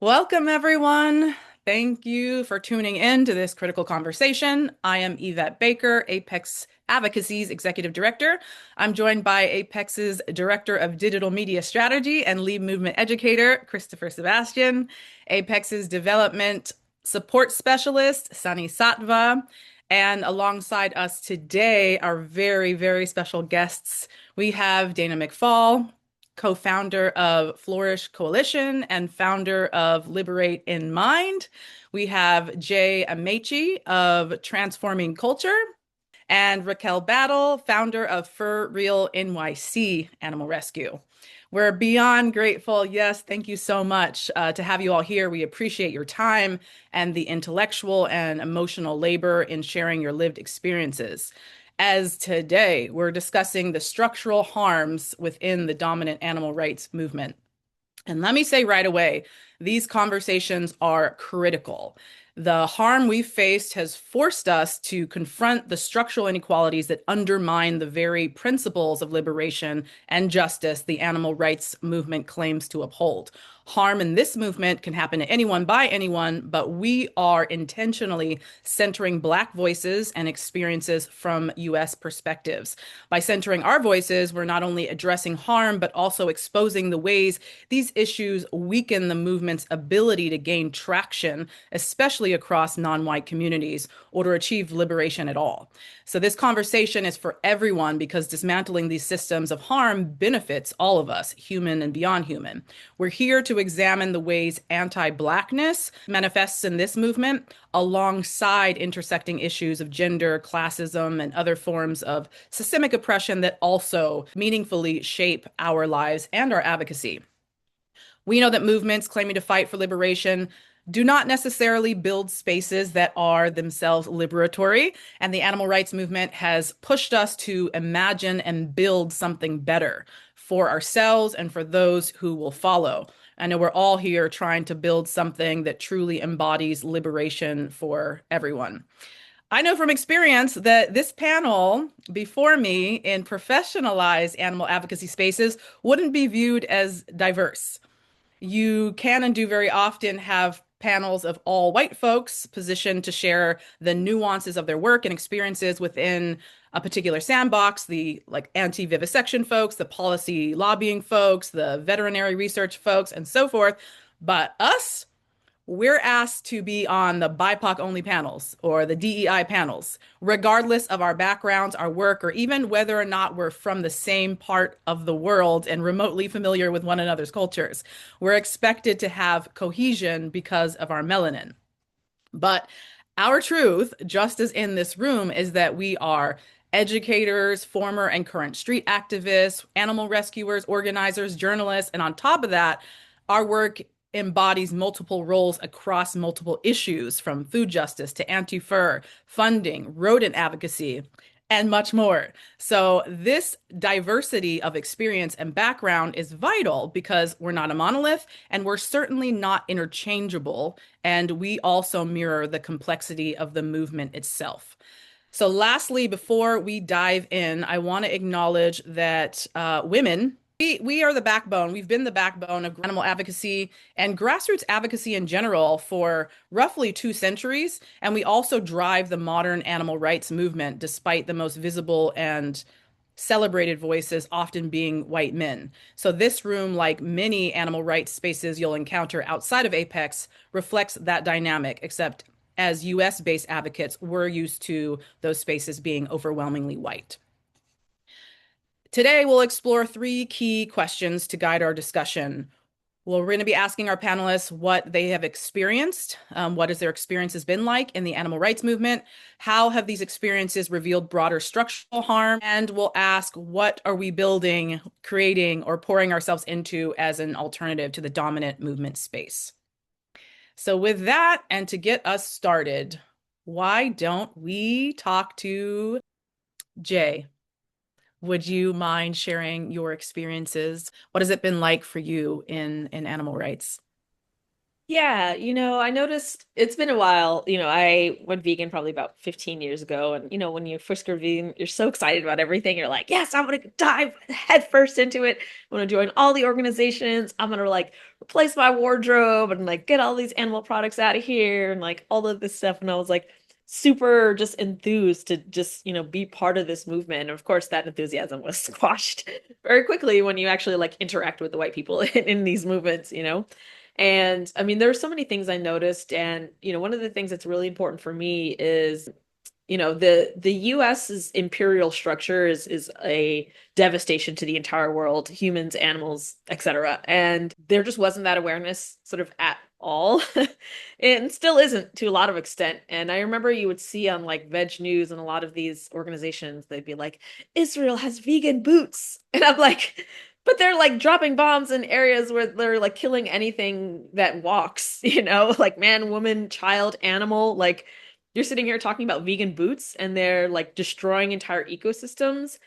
Welcome, everyone. Thank you for tuning in to this critical conversation. I am Yvette Baker, Apex Advocacy's Executive Director. I'm joined by Apex's Director of Digital Media Strategy and Lead Movement Educator, Christopher Sebastian, Apex's Development Support Specialist, Sunonni Satva, and alongside us today are very, very special guests. We have Dana McFall, co-founder of Flourish Coalition and founder of Liberate in Mind. We have Jay Amichi of Transforming Culture and Raquel Battle, founder of Fur Real NYC Animal Rescue. We're beyond grateful. Yes, thank you so much to have you all here. We appreciate your time and the intellectual and emotional labor in sharing your lived experiences. As today, we're discussing the structural harms within the dominant animal rights movement. And let me say right away, these conversations are critical. The harm we've faced has forced us to confront the structural inequalities that undermine the very principles of liberation and justice the animal rights movement claims to uphold. Harm in this movement can happen to anyone by anyone, but we are intentionally centering Black voices and experiences from U.S. perspectives. By centering our voices, we're not only addressing harm, but also exposing the ways these issues weaken the movement's ability to gain traction, especially across non-white communities, or to achieve liberation at all. So this conversation is for everyone because dismantling these systems of harm benefits all of us, human and beyond human. We're here to examine the ways anti-Blackness manifests in this movement alongside intersecting issues of gender, classism, and other forms of systemic oppression that also meaningfully shape our lives and our advocacy. We know that movements claiming to fight for liberation do not necessarily build spaces that are themselves liberatory, and the animal rights movement has pushed us to imagine and build something better for ourselves and for those who will follow. I know we're all here trying to build something that truly embodies liberation for everyone. I know from experience that this panel before me in professionalized animal advocacy spaces wouldn't be viewed as diverse. You can and do very often have panels of all white folks positioned to share the nuances of their work and experiences within a particular sandbox, the like anti-vivisection folks, the policy lobbying folks, the veterinary research folks, and so forth. But us, we're asked to be on the BIPOC only panels or the DEI panels, regardless of our backgrounds, our work, or even whether or not we're from the same part of the world and remotely familiar with one another's cultures. We're expected to have cohesion because of our melanin. But our truth, just as in this room, is that we are educators, former and current street activists, animal rescuers, organizers, journalists, and on top of that, our work embodies multiple roles across multiple issues, from food justice to anti-fur, funding, rodent advocacy, and much more. So this diversity of experience and background is vital because we're not a monolith and we're certainly not interchangeable. And we also mirror the complexity of the movement itself. So lastly, before we dive in, I want to acknowledge that women, we are the backbone. We've been the backbone of animal advocacy and grassroots advocacy in general for roughly 2 centuries. And we also drive the modern animal rights movement, despite the most visible and celebrated voices often being white men. So this room, like many animal rights spaces you'll encounter outside of Apex, reflects that dynamic, except as US-based advocates, we're used to those spaces being overwhelmingly white. Today, we'll explore 3 key questions to guide our discussion. Well, we're going to be asking our panelists what they have experienced. What has their experiences been like in the animal rights movement? How have these experiences revealed broader structural harm? And we'll ask, what are we building, creating, or pouring ourselves into as an alternative to the dominant movement space? So with that, and to get us started, why don't we talk to Jay? Would you mind sharing your experiences? What has it been like for you in animal rights? Yeah, I noticed it's been a while. I went vegan probably about 15 years ago. And, when you first go vegan, you're so excited about everything. You're like, yes, I'm going to dive headfirst into it. I'm going to join all the organizations. I'm going to like replace my wardrobe and like get all these animal products out of here and like all of this stuff. And I was like super just enthused to just, be part of this movement. And of course, that enthusiasm was squashed very quickly when you actually like interact with the white people in these movements. And I mean, there are so many things I noticed. And, one of the things that's really important for me is the US's imperial structure is a devastation to the entire world, humans, animals, etc. And there just wasn't that awareness sort of at all. And still isn't to a lot of extent. And I remember you would see on like Veg News and a lot of these organizations, they'd be like, Israel has vegan boots. And I'm like, but they're like dropping bombs in areas where they're like killing anything that walks, like man, woman, child, animal, like you're sitting here talking about vegan boots and they're like destroying entire ecosystems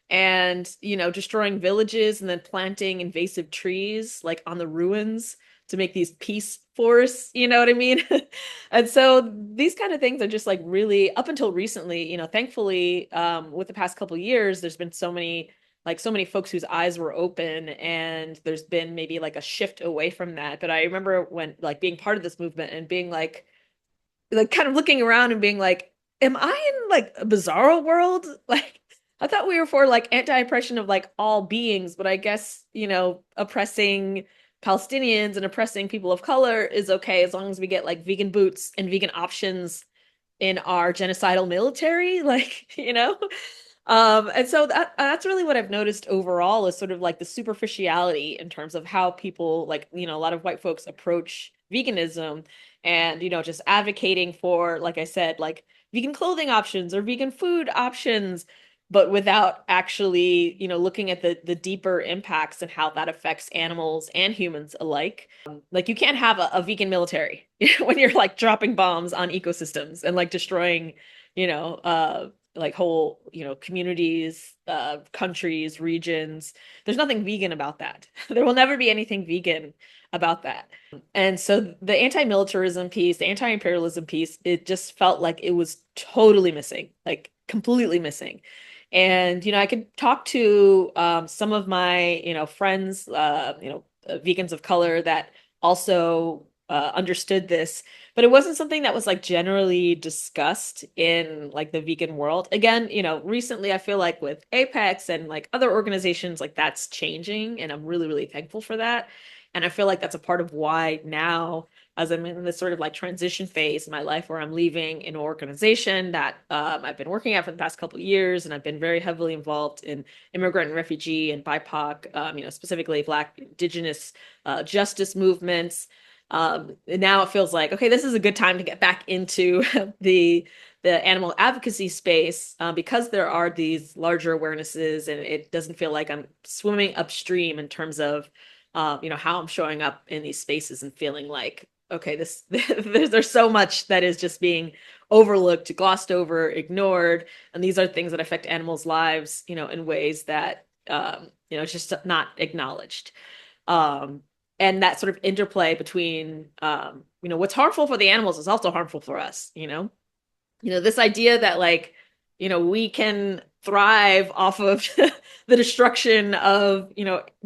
and, destroying villages and then planting invasive trees like on the ruins to make these peace forests, you know what I mean? And so these kind of things are just like really up until recently, thankfully, with the past couple of years, there's been so many folks whose eyes were open and there's been maybe like a shift away from that. But I remember when like being part of this movement and being like kind of looking around and being like, am I in like a bizarro world? Like, I thought we were for like anti-oppression of like all beings, but I guess, oppressing Palestinians and oppressing people of color is okay as long as we get like vegan boots and vegan options in our genocidal military, like. And so that's really what I've noticed overall is sort of like the superficiality in terms of how people like, a lot of white folks approach veganism and, just advocating for, like I said, like vegan clothing options or vegan food options, but without actually, looking at the deeper impacts and how that affects animals and humans alike. Like you can't have a vegan military when you're like dropping bombs on ecosystems and like destroying, like whole, communities, countries, regions. There's nothing vegan about that. There will never be anything vegan about that. And so the anti-militarism piece, the anti-imperialism piece, it just felt like it was totally missing, like completely missing. And, I could talk to some of my, friends, vegans of color that also understood this, but it wasn't something that was like generally discussed in like the vegan world. Again, recently I feel like with Apex and like other organizations, like that's changing, and I'm really, really thankful for that. And I feel like that's a part of why now, as I'm in this sort of like transition phase in my life where I'm leaving an organization that I've been working at for the past couple of years, and I've been very heavily involved in immigrant and refugee and BIPOC, specifically Black, Indigenous justice movements. And now it feels like, okay, this is a good time to get back into the animal advocacy space because there are these larger awarenesses, and it doesn't feel like I'm swimming upstream in terms of how I'm showing up in these spaces and feeling like, okay, there's so much that is just being overlooked, glossed over, ignored, and these are things that affect animals' lives, in ways that it's just not acknowledged. And that sort of interplay between what's harmful for the animals is also harmful for us, this idea that like, we can thrive off of the destruction of,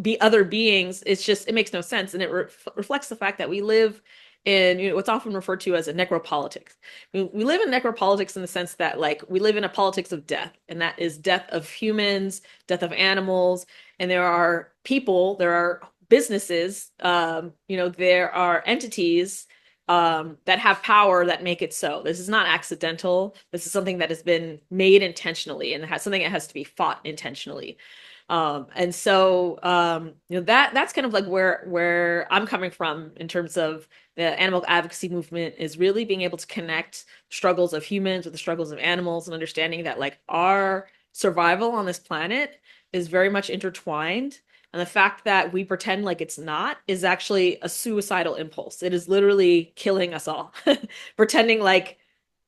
be other beings. It makes no sense. And it reflects the fact that we live in, what's often referred to as a necropolitics. We live in necropolitics in the sense that like we live in a politics of death, and that is death of humans, death of animals. And there are people, there are businesses, there are entities that have power that make it so. This is not accidental. This is something that has been made intentionally, and something that has to be fought intentionally. And so that's kind of like where I'm coming from in terms of the animal advocacy movement, is really being able to connect struggles of humans with the struggles of animals, and understanding that like our survival on this planet is very much intertwined. And the fact that we pretend like it's not is actually a suicidal impulse. It is literally killing us all. Pretending like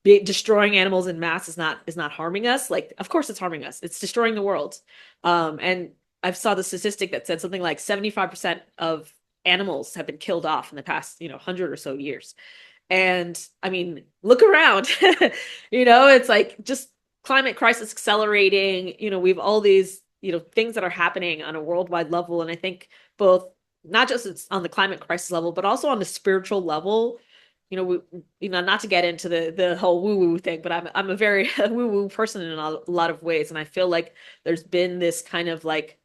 destroying animals in mass is not harming us. Like, of course it's harming us. It's destroying the world. And I saw the statistic that said something like 75% of animals have been killed off in the past, 100 or so years. And I mean, look around. It's like just climate crisis accelerating. We've all these things that are happening on a worldwide level. And I think both not just it's on the climate crisis level, but also on the spiritual level. Not to get into the whole woo-woo thing, but I'm a very woo-woo person in a lot of ways, and I feel like there's been this kind of like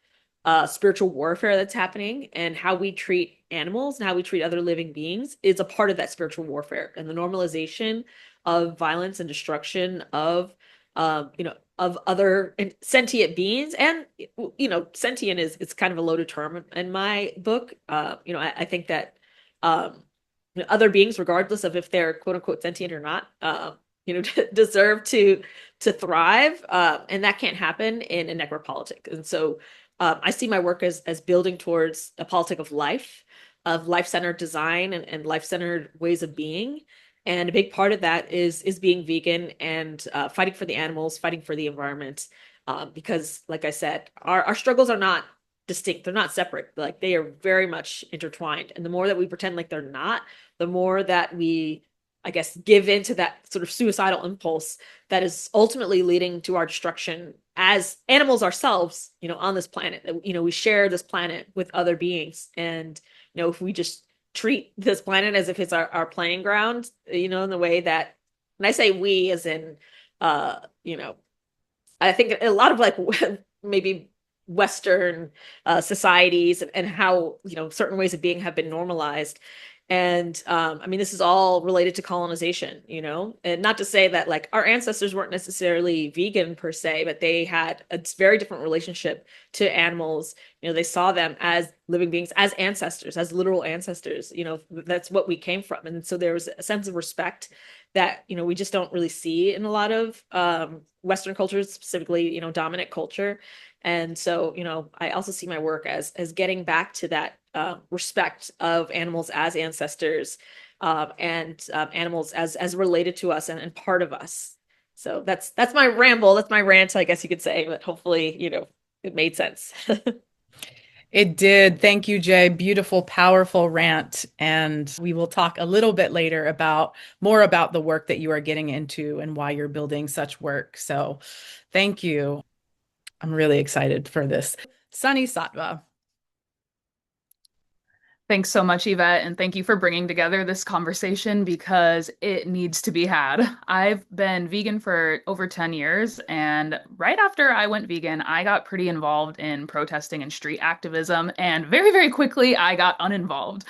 spiritual warfare that's happening, and how we treat animals and how we treat other living beings is a part of that spiritual warfare, and the normalization of violence and destruction of other sentient beings. And sentient is it's kind of a loaded term in my book. I think that other beings, regardless of if they're quote unquote sentient or not, deserve to thrive, and that can't happen in a necropolitic. And so I see my work as building towards a politic of life-centered design and life-centered ways of being. And a big part of that is being vegan and fighting for the animals, fighting for the environment. Because, like I said, our struggles are not distinct; they're not separate. Like, they are very much intertwined. And the more that we pretend like they're not, the more that we, I guess, give into that sort of suicidal impulse that is ultimately leading to our destruction as animals ourselves, on this planet. We share this planet with other beings. And, if we just treat this planet as if it's our playing ground, in the way that, and I say we as in, uh, you know, I think a lot of like maybe Western societies, and how certain ways of being have been normalized. And I mean, this is all related to colonization, and not to say that like our ancestors weren't necessarily vegan per se, but they had a very different relationship to animals. They saw them as living beings, as ancestors, as literal ancestors. That's what we came from. And so there was a sense of respect that we just don't really see in a lot of Western cultures, specifically dominant culture. And so I also see my work as getting back to that respect of animals as ancestors, and animals as related to us and part of us. So that's my ramble, that's my rant, I guess you could say, but hopefully it made sense. It did. Thank you, Jay. Beautiful, powerful rant. And we will talk a little bit later about more about the work that you are getting into and why you're building such work. So thank you. I'm really excited for this. Sunny Satva. Thanks so much, Yvette, and thank you for bringing together this conversation because it needs to be had. I've been vegan for over 10 years, and right after I went vegan, I got pretty involved in protesting and street activism, and very, very quickly, I got uninvolved.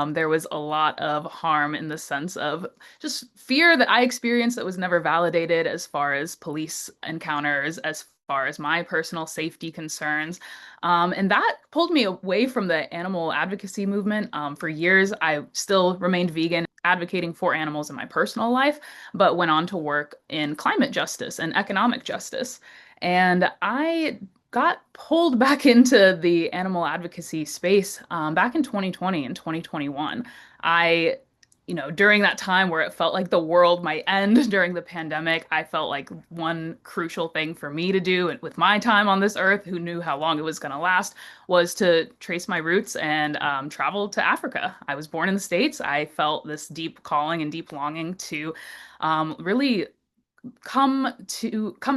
There was a lot of harm in the sense of just fear that I experienced that was never validated as far as police encounters, as far as my personal safety concerns. And that pulled me away from the animal advocacy movement. For years, I still remained vegan, advocating for animals in my personal life, but went on to work in climate justice and economic justice. And I got pulled back into the animal advocacy space back in 2020 and 2021. I during that time where it felt like the world might end during the pandemic, I felt like one crucial thing for me to do and with my time on this earth, who knew how long it was going to last, was to trace my roots and travel to Africa. I was born in the States. I felt this deep calling and deep longing to really come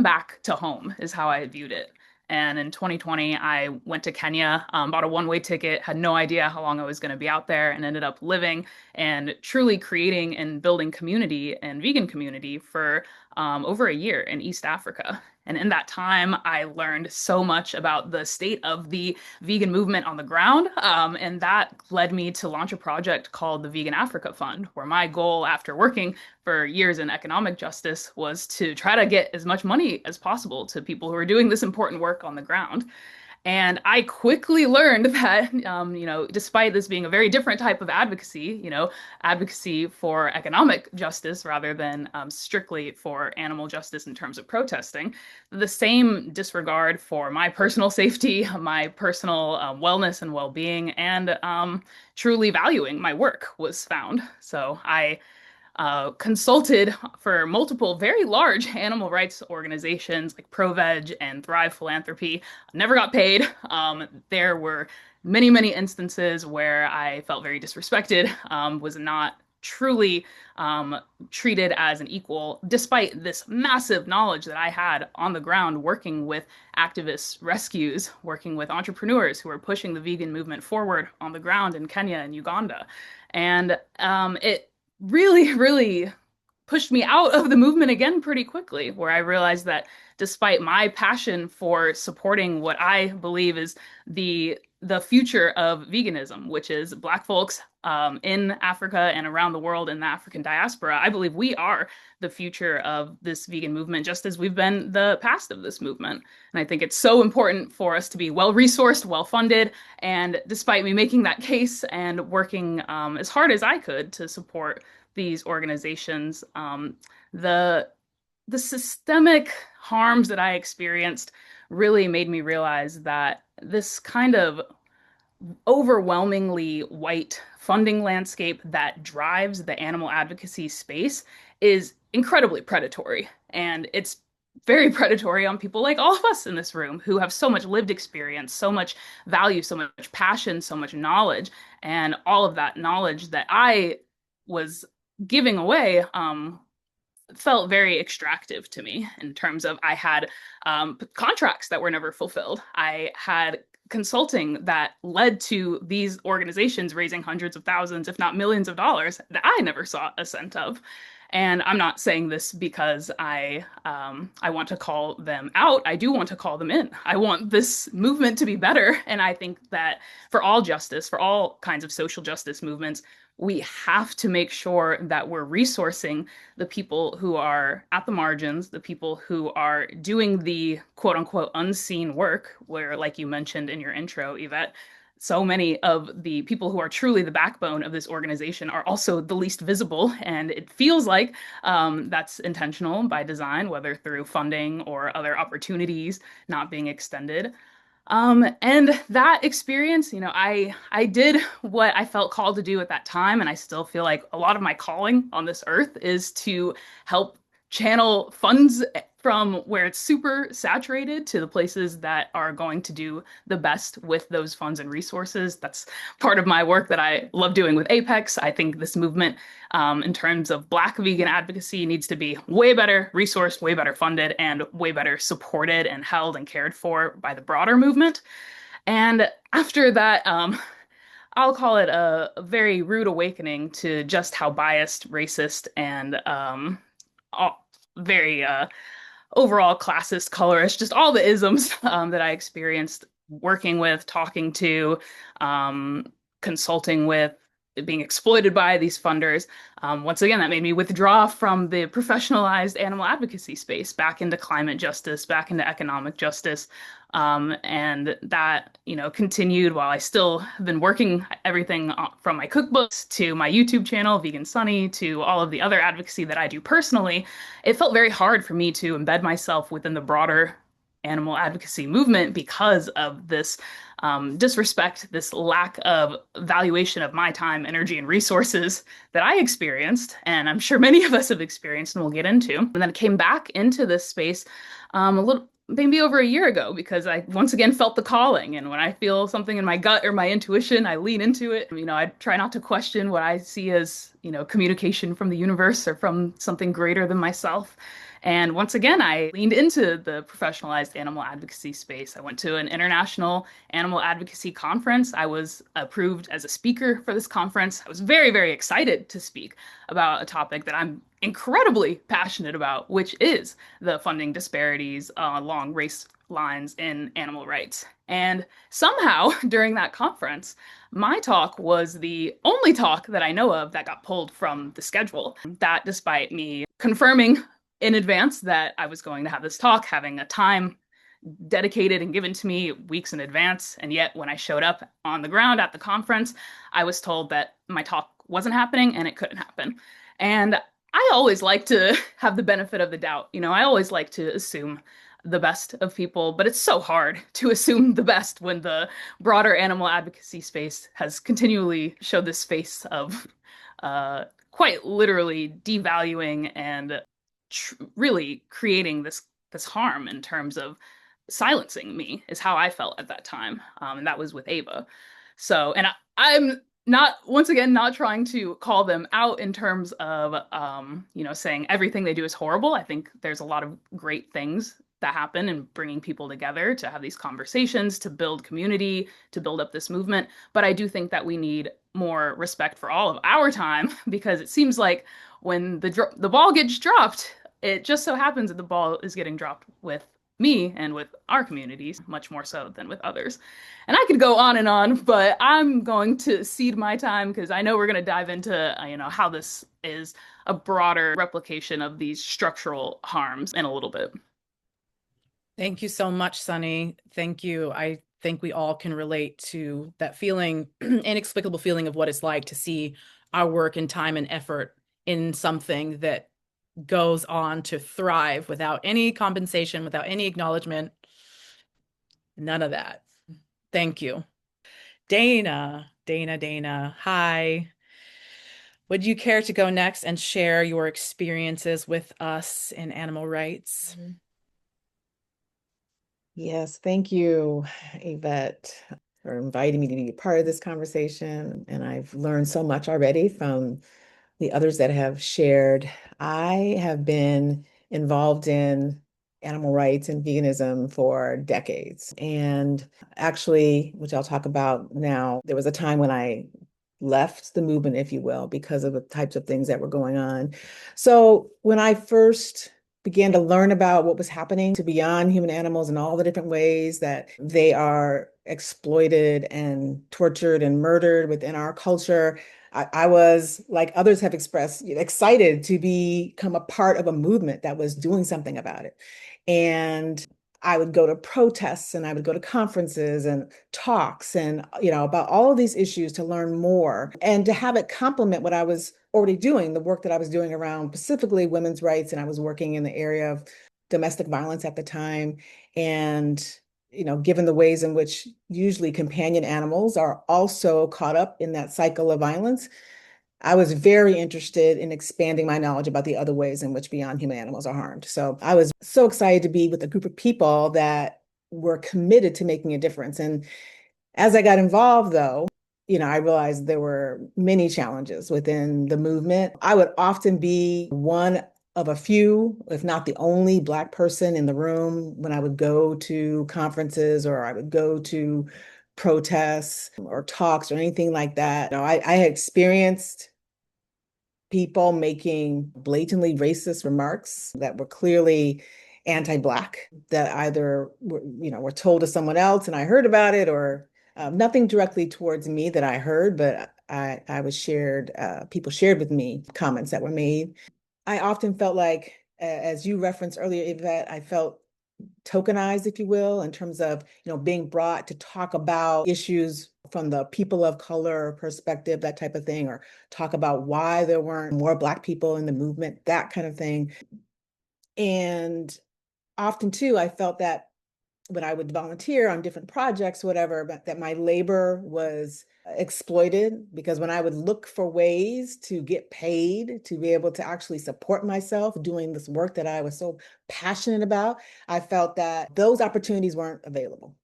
back to home is how I viewed it. And in 2020, I went to Kenya, bought a one-way ticket, had no idea how long I was going to be out there, and ended up living and truly creating and building community and vegan community for over a year in East Africa. And in that time, I learned so much about the state of the vegan movement on the ground. And that led me to launch a project called the Vegan Africa Fund, where my goal after working for years in economic justice was to try to get as much money as possible to people who are doing this important work on the ground. And I quickly learned that, despite this being a very different type of advocacy, advocacy for economic justice rather than strictly for animal justice in terms of protesting, the same disregard for my personal safety, my personal wellness and well-being, and truly valuing my work was found. So I consulted for multiple very large animal rights organizations like ProVeg and Thrive Philanthropy. Never got paid. There were many, many instances where I felt very disrespected, was not truly treated as an equal, despite this massive knowledge that I had on the ground working with activists, rescues, working with entrepreneurs who are pushing the vegan movement forward on the ground in Kenya and Uganda. And it really, really pushed me out of the movement again pretty quickly, where I realized that despite my passion for supporting what I believe is the future of veganism, which is Black folks in Africa and around the world in the African diaspora, I believe we are the future of this vegan movement, just as we've been the past of this movement. And I think it's so important for us to be well-resourced, well-funded, and despite me making that case and working as hard as I could to support these organizations, the the systemic harms that I experienced really made me realize that this kind of overwhelmingly white funding landscape that drives the animal advocacy space is incredibly predatory. And it's very predatory on people like all of us in this room who have so much lived experience, so much value, so much passion, so much knowledge. And all of that knowledge that I was giving away felt very extractive to me in terms of I had contracts that were never fulfilled. I had consulting that led to these organizations raising hundreds of thousands, if not millions of dollars that I never saw a cent of. And I'm not saying this because I want to call them out. I do want to call them in. I want this movement to be better. And I think that for all justice, for all kinds of social justice movements, we have to make sure that we're resourcing the people who are at the margins, the people who are doing the quote unquote unseen work, where, like you mentioned in your intro, Yvette, so many of the people who are truly the backbone of this organization are also the least visible. And it feels like that's intentional by design, whether through funding or other opportunities not being extended. And that experience, I did what I felt called to do at that time. And I still feel like a lot of my calling on this earth is to help channel funds from where it's super saturated to the places that are going to do the best with those funds and resources. That's part of my work that I love doing with Apex. I think this movement, in terms of Black vegan advocacy, needs to be way better resourced, way better funded, and way better supported and held and cared for by the broader movement. And after that, I'll call it a very rude awakening to just how biased, racist, and very overall classist, colorist, just all the isms that I experienced working with, talking to, consulting with, being exploited by these funders. Once again, that made me withdraw from the professionalized animal advocacy space back into climate justice, back into economic justice. And that, continued while I still have been working everything from my cookbooks to my YouTube channel, Vegan Sunny, to all of the other advocacy that I do personally. It felt very hard for me to embed myself within the broader animal advocacy movement because of this disrespect, this lack of valuation of my time, energy, and resources that I experienced, and I'm sure many of us have experienced and we'll get into. And then I came back into this space maybe over a year ago because I once again felt the calling. And when I feel something in my gut or my intuition, I lean into it. I try not to question what I see as, communication from the universe or from something greater than myself. And once again, I leaned into the professionalized animal advocacy space. I went to an international animal advocacy conference. I was approved as a speaker for this conference. I was very, very excited to speak about a topic that I'm incredibly passionate about, which is the funding disparities along race lines in animal rights. And somehow during that conference, my talk was the only talk that I know of that got pulled from the schedule. That despite me confirming in advance that I was going to have this talk, having a time dedicated and given to me weeks in advance. And yet when I showed up on the ground at the conference, I was told that my talk wasn't happening and it couldn't happen. And I always like to have the benefit of the doubt. I always like to assume the best of people, but it's so hard to assume the best when the broader animal advocacy space has continually showed this face of quite literally devaluing and really creating this harm in terms of silencing me is how I felt at that time. And that was with Ava. So, and I'm not once again not trying to call them out in terms of saying everything they do is horrible. I think there's a lot of great things that happen in bringing people together to have these conversations, to build community, to build up this movement. But I do think that we need more respect for all of our time because it seems like when the ball gets dropped, it just so happens that the ball is getting dropped with me and with our communities much more so than with others. And I could go on, but I'm going to cede my time because I know we're going to dive into, how this is a broader replication of these structural harms in a little bit. Thank you so much, Sunny. Thank you. I think we all can relate to that feeling, inexplicable feeling of what it's like to see our work and time and effort in something that goes on to thrive without any compensation, without any acknowledgement. None of that. Thank you. Dana, hi. Would you care to go next and share your experiences with us in animal rights? Yes, thank you, Yvette, for inviting me to be part of this conversation. And I've learned so much already from the others that have shared. I have been involved in animal rights and veganism for decades. And actually, which I'll talk about now, there was a time when I left the movement, if you will, because of the types of things that were going on. So when I first began to learn about what was happening to beyond human animals and all the different ways that they are exploited and tortured and murdered within our culture, I was, like others have expressed, excited to become a part of a movement that was doing something about it. And I would go to protests and I would go to conferences and talks and, about all of these issues to learn more and to have it complement what I was already doing, the work that I was doing around specifically women's rights. And I was working in the area of domestic violence at the time. And, given the ways in which usually companion animals are also caught up in that cycle of violence, I was very interested in expanding my knowledge about the other ways in which beyond human animals are harmed. So I was so excited to be with a group of people that were committed to making a difference. And as I got involved, though, I realized there were many challenges within the movement. I would often be one of a few, if not the only Black person in the room when I would go to conferences or I would go to protests or talks or anything like that. I had experienced people making blatantly racist remarks that were clearly anti-Black, that either were told to someone else and I heard about it, or nothing directly towards me that I heard, but I was shared, people shared with me comments that were made. I often felt like, as you referenced earlier, Yvette, I felt tokenized, if you will, in terms of, being brought to talk about issues from the people of color perspective, that type of thing, or talk about why there weren't more Black people in the movement, that kind of thing. And often too, I felt that when I would volunteer on different projects, whatever, but that my labor was exploited, because when I would look for ways to get paid to be able to actually support myself doing this work that I was so passionate about, I felt that those opportunities weren't available.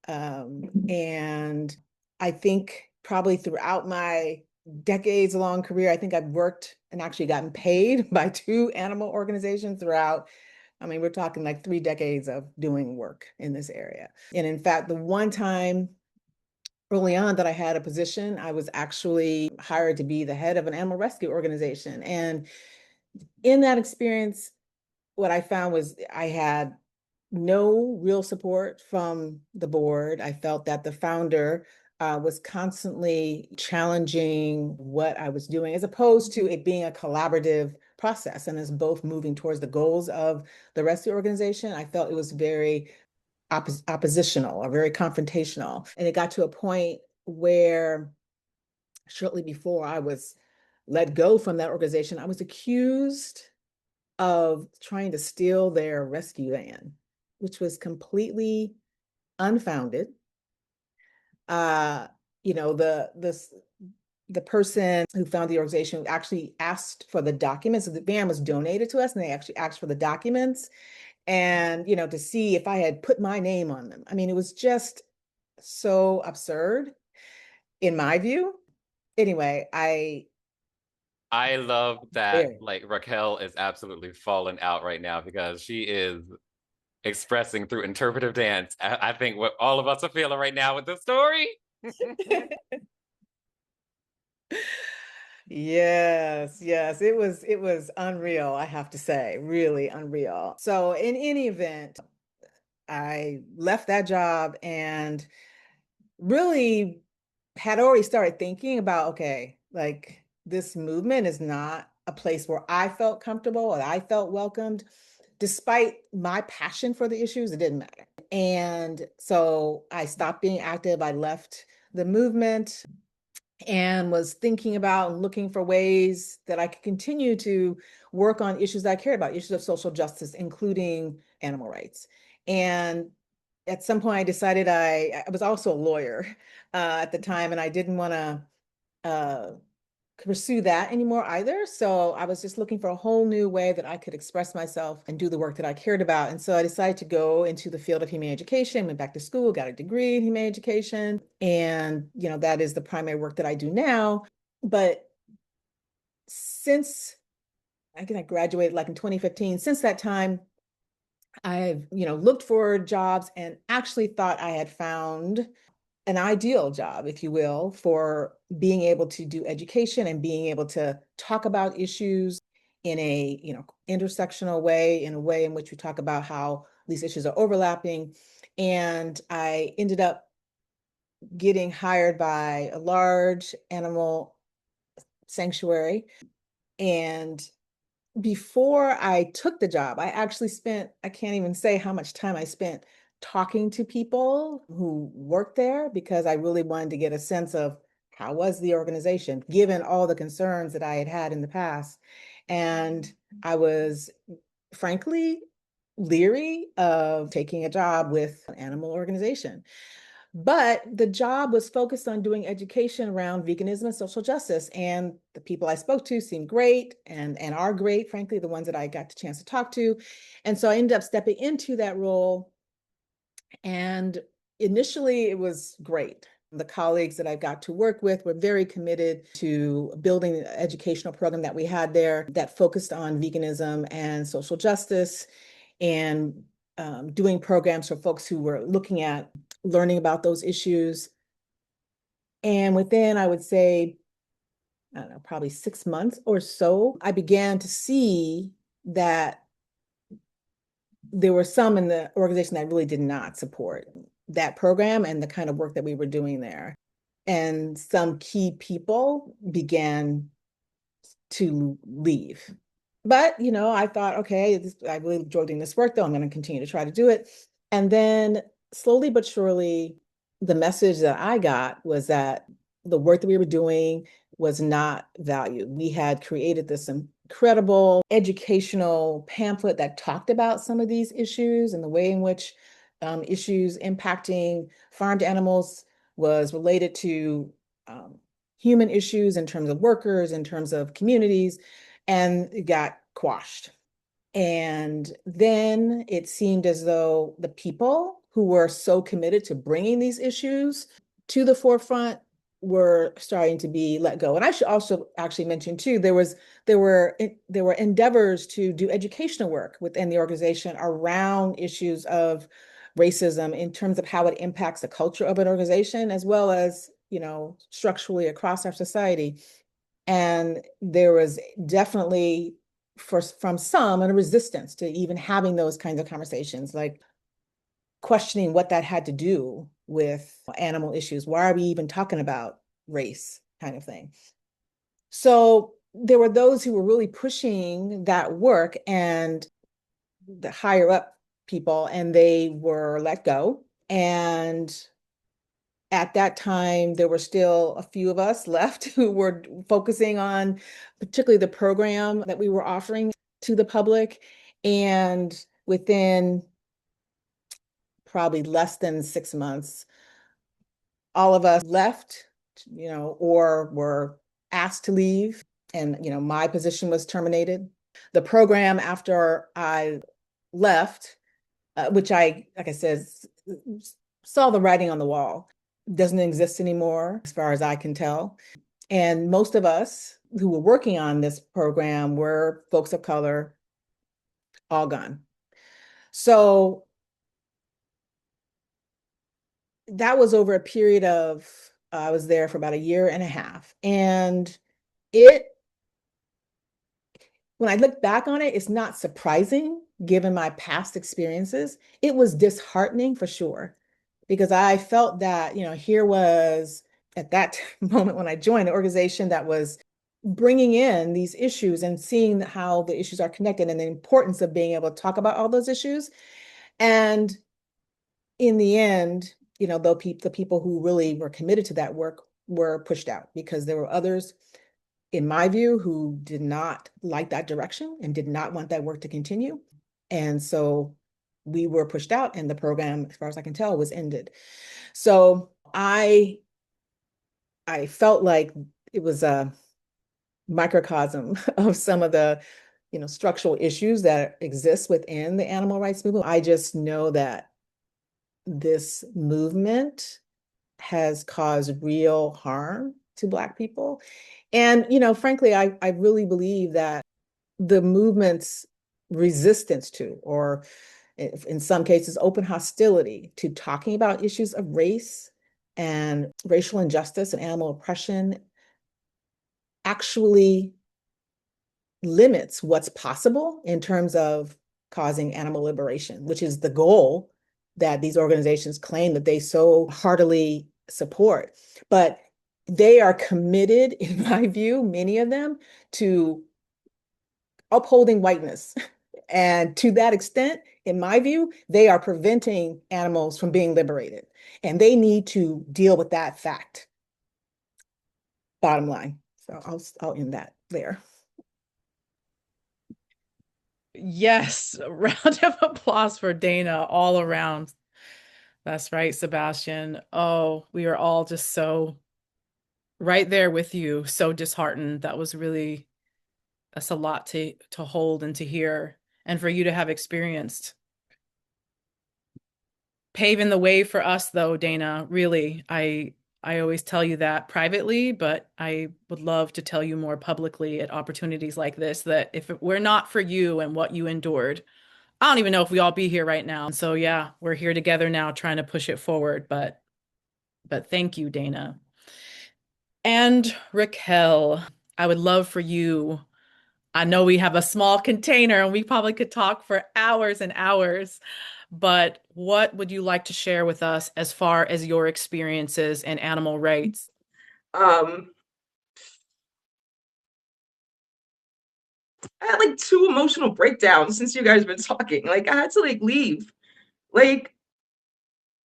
And I think probably throughout my decades long career, I think I've worked and actually gotten paid by 2 animal organizations throughout. I mean, we're talking like 3 decades of doing work in this area. And in fact, the one time early on that I had a position, I was actually hired to be the head of an animal rescue organization. And in that experience, what I found was I had no real support from the board. I felt that the founder was constantly challenging what I was doing, as opposed to it being a collaborative process and us both moving towards the goals of the rescue organization. I felt it was very oppositional or very confrontational. And it got to a point where shortly before I was let go from that organization, I was accused of trying to steal their rescue van, which was completely unfounded. You know, the person who founded the organization actually asked for the documents. So the van was donated to us, and they actually asked for the documents, and to see if I had put my name on them. I mean, it was just so absurd in my view. anyway, I love that there. like Raquel is absolutely falling out right now because she is expressing through interpretive dance. I think what all of us are feeling right now with this story. Yes, yes, it was unreal, I have to say, really unreal. So in any event, I left that job and really had already started thinking about, okay, like this movement is not a place where I felt comfortable or I felt welcomed. Despite my passion for the issues, it didn't matter. And so I stopped being active. I left the movement and was thinking about and looking for ways that I could continue to work on issues that I cared about, issues of social justice, including animal rights. And at some point, I decided I was also a lawyer at the time, and I didn't want to pursue that anymore either. So I was just looking for a whole new way that I could express myself and do the work that I cared about. And so I decided to go into the field of humane education, went back to school, got a degree in humane education. And, that is the primary work that I do now. But since I think I graduated like in 2015, since that time, I've, looked for jobs and actually thought I had found an ideal job, if you will, for being able to do education and being able to talk about issues in a, intersectional way, in a way in which we talk about how these issues are overlapping. And I ended up getting hired by a large animal sanctuary. And before I took the job, I actually spent, I can't even say how much time I spent talking to people who worked there because I really wanted to get a sense of how was the organization, given all the concerns that I had had in the past. And I was frankly leery of taking a job with an animal organization. But the job was focused on doing education around veganism and social justice. And the people I spoke to seemed great and are great, frankly, the ones that I got the chance to talk to. And so I ended up stepping into that role. And initially, it was great. The colleagues that I got to work with were very committed to building the educational program that we had there that focused on veganism and social justice and doing programs for folks who were looking at learning about those issues. And within, I would say, I don't know, probably 6 months or so, I began to see that there were some in the organization that really did not support that program and the kind of work that we were doing there. And some key people began to leave. But, I thought, okay, I really enjoyed doing this work, though. I'm going to continue to try to do it. And then slowly but surely, the message that I got was that the work that we were doing was not valued. We had created this incredible educational pamphlet that talked about some of these issues and the way in which issues impacting farmed animals was related to human issues in terms of workers, in terms of communities, and it got quashed. And then it seemed as though the people who were so committed to bringing these issues to the forefront were starting to be let go. And I should also actually mention too, there were endeavors to do educational work within the organization around issues of racism in terms of how it impacts the culture of an organization, as well as, structurally across our society. And there was definitely from some a resistance to even having those kinds of conversations, like questioning what that had to do with animal issues. Why are we even talking about race, kind of thing? So there were those who were really pushing that work and the higher up people, and they were let go. And at that time, there were still a few of us left who were focusing on particularly the program that we were offering to the public. And within probably less than 6 months, all of us left, or were asked to leave. And, my position was terminated. The program after I left, which like I said, saw the writing on the wall, doesn't exist anymore, as far as I can tell. And most of us who were working on this program were folks of color, all gone. So that was over a period of, I was there for about a year and a half. And it, when I look back on it, it's not surprising given my past experiences. It was disheartening for sure, because I felt that, here was at that moment when I joined, an organization that was bringing in these issues and seeing how the issues are connected and the importance of being able to talk about all those issues. And in the end, the people who really were committed to that work were pushed out because there were others, in my view, who did not like that direction and did not want that work to continue. And so we were pushed out, and the program, as far as I can tell, was ended. So I felt like it was a microcosm of some of the structural issues that exist within the animal rights movement. I just know that this movement has caused real harm to Black people. And, frankly, I really believe that the movement's resistance to, or in some cases, open hostility to talking about issues of race and racial injustice and animal oppression actually limits what's possible in terms of causing animal liberation, which is the goal that these organizations claim that they so heartily support. But they are committed, in my view, many of them, to upholding whiteness. And to that extent, in my view, they are preventing animals from being liberated. And they need to deal with that fact. Bottom line. So I'll end that there. Yes, a round of applause for Dana all around. That's right, Sebastian. Oh, we are all just so right there with you, so disheartened. That's a lot to hold and to hear, and for you to have experienced. Paving the way for us, though, Dana, really. I always tell you that privately, but I would love to tell you more publicly at opportunities like this, that if it were not for you and what you endured, I don't even know if we all be here right now. So yeah, we're here together now trying to push it forward, but thank you, Dana. And Raquel, I would love for you. I know we have a small container and we probably could talk for hours and hours, but what would you like to share with us as far as your experiences in animal rights? I had like two emotional breakdowns since you guys have been talking. Like I had to like leave. Like,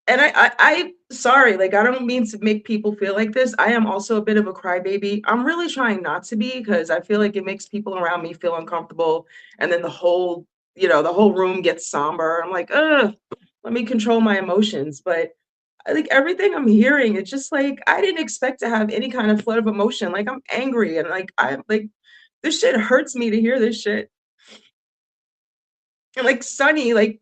and I sorry, like I don't mean to make people feel like this. I am also a bit of a crybaby. I'm really trying not to be, because I feel like it makes people around me feel uncomfortable. And then the whole room gets somber. I'm like, let me control my emotions. But I think everything I'm hearing, it's just like I didn't expect to have any kind of flood of emotion. Like I'm angry, and like I'm like, this shit hurts me to hear this shit. And like Sunny, like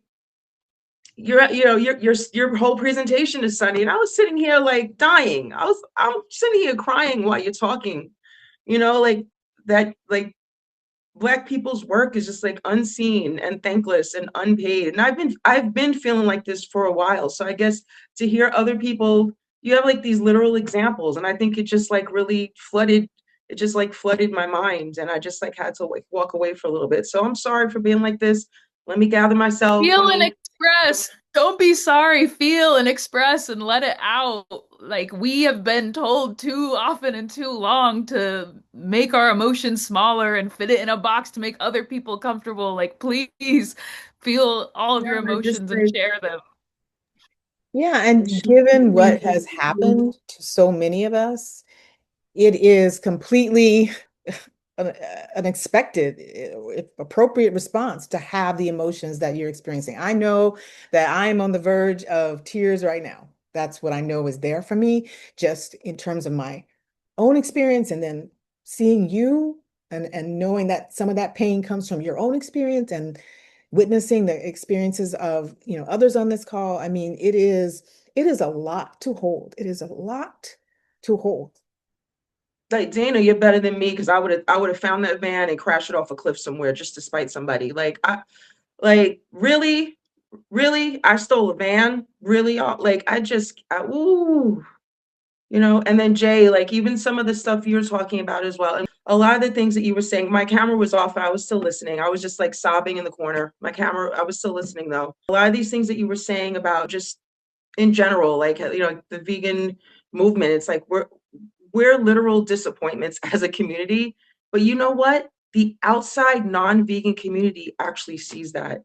your whole presentation is Sunny, and I was sitting here like dying. I'm sitting here crying while you're talking. Like that, like Black people's work is just like unseen and thankless and unpaid. And I've been feeling like this for a while. So I guess to hear other people, you have like these literal examples, and I think it just like really flooded. It just like flooded my mind, and I just like had to like walk away for a little bit. So I'm sorry for being like this. Let me gather myself. Feel and express. Don't be sorry. Feel and express and let it out. Like we have been told too often and too long to make our emotions smaller and fit it in a box to make other people comfortable. Like please feel all of your emotions and share them. Yeah, and given what has happened to so many of us, it is completely an expected, appropriate response to have the emotions that you're experiencing. I know that I'm on the verge of tears right now. That's what I know is there for me, just in terms of my own experience, and then seeing you and knowing that some of that pain comes from your own experience and witnessing the experiences of others on this call. I mean, it is a lot to hold. It is a lot to hold. like, Dana, you're better than me, because I would have found that van and crashed it off a cliff somewhere just to spite somebody. Really, really, I stole a van. Really, ooh, and then Jay, like, even some of the stuff you're talking about as well. And a lot of the things that you were saying, my camera was off. I was still listening. I was just like sobbing in the corner. I was still listening though. A lot of these things that you were saying about just in general, like, the vegan movement, it's like we're literal disappointments as a community. But you know what? The outside non-vegan community actually sees that.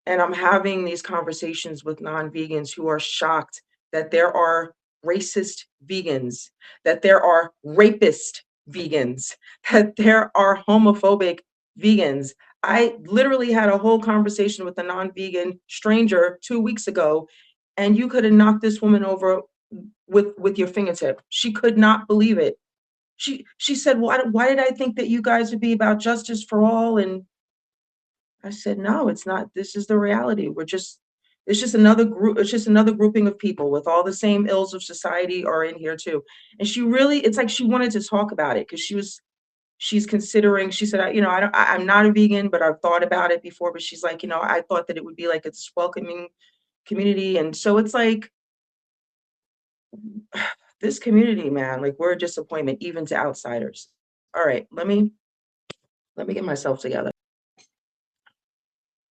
And I'm having these conversations with non-vegans who are shocked that there are racist vegans, that there are rapist vegans, that there are homophobic vegans. I literally had a whole conversation with a non-vegan stranger 2 weeks ago, and you could have knocked this woman over with your fingertip. She could not believe it. She said, why did I think that you guys would be about justice for all? And I said, no, it's not. This is the reality. It's just another group. It's just another grouping of people with all the same ills of society are in here too. And it's like she wanted to talk about it because she's considering, she said, I'm not a vegan, but I've thought about it before. But she's like, I thought that it would be like a welcoming community. And so it's like, this community, man, like, we're a disappointment even to outsiders. All right, let me get myself together.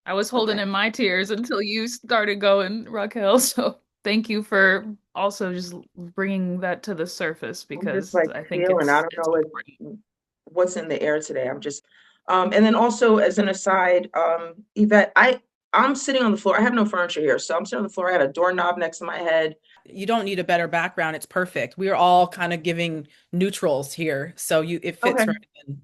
I was holding in my tears until you started going, Raquel. So thank you for also just bringing that to the surface, I'm because just like I think feeling, I it's don't know important. what's in the air today. I'm just, and then also as an aside, Yvette, I'm sitting on the floor. I have no furniture here, so I'm sitting on the floor. I had a doorknob next to my head. You don't need a better background. It's perfect. We are all kind of giving neutrals here, so it fits Okay. right in.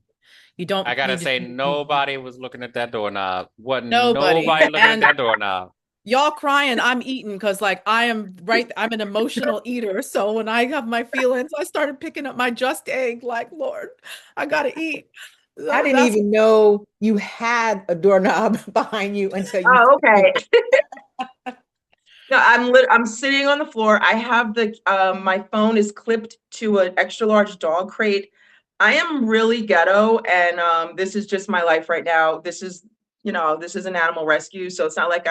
You don't I gotta need to say, do nobody was looking at that doorknob. Wasn't nobody. nobody looking at And that doorknob. y'all crying, I'm eating because like I'm an emotional eater. So when I have my feelings, I started picking up my just egg, like, Lord, I gotta eat. I didn't That's even know you had a doorknob behind you until you Oh, okay. said No, I'm sitting on the floor. I have my phone is clipped to an extra large dog crate. I am really ghetto, and this is just my life right now. This is an animal rescue, so it's not like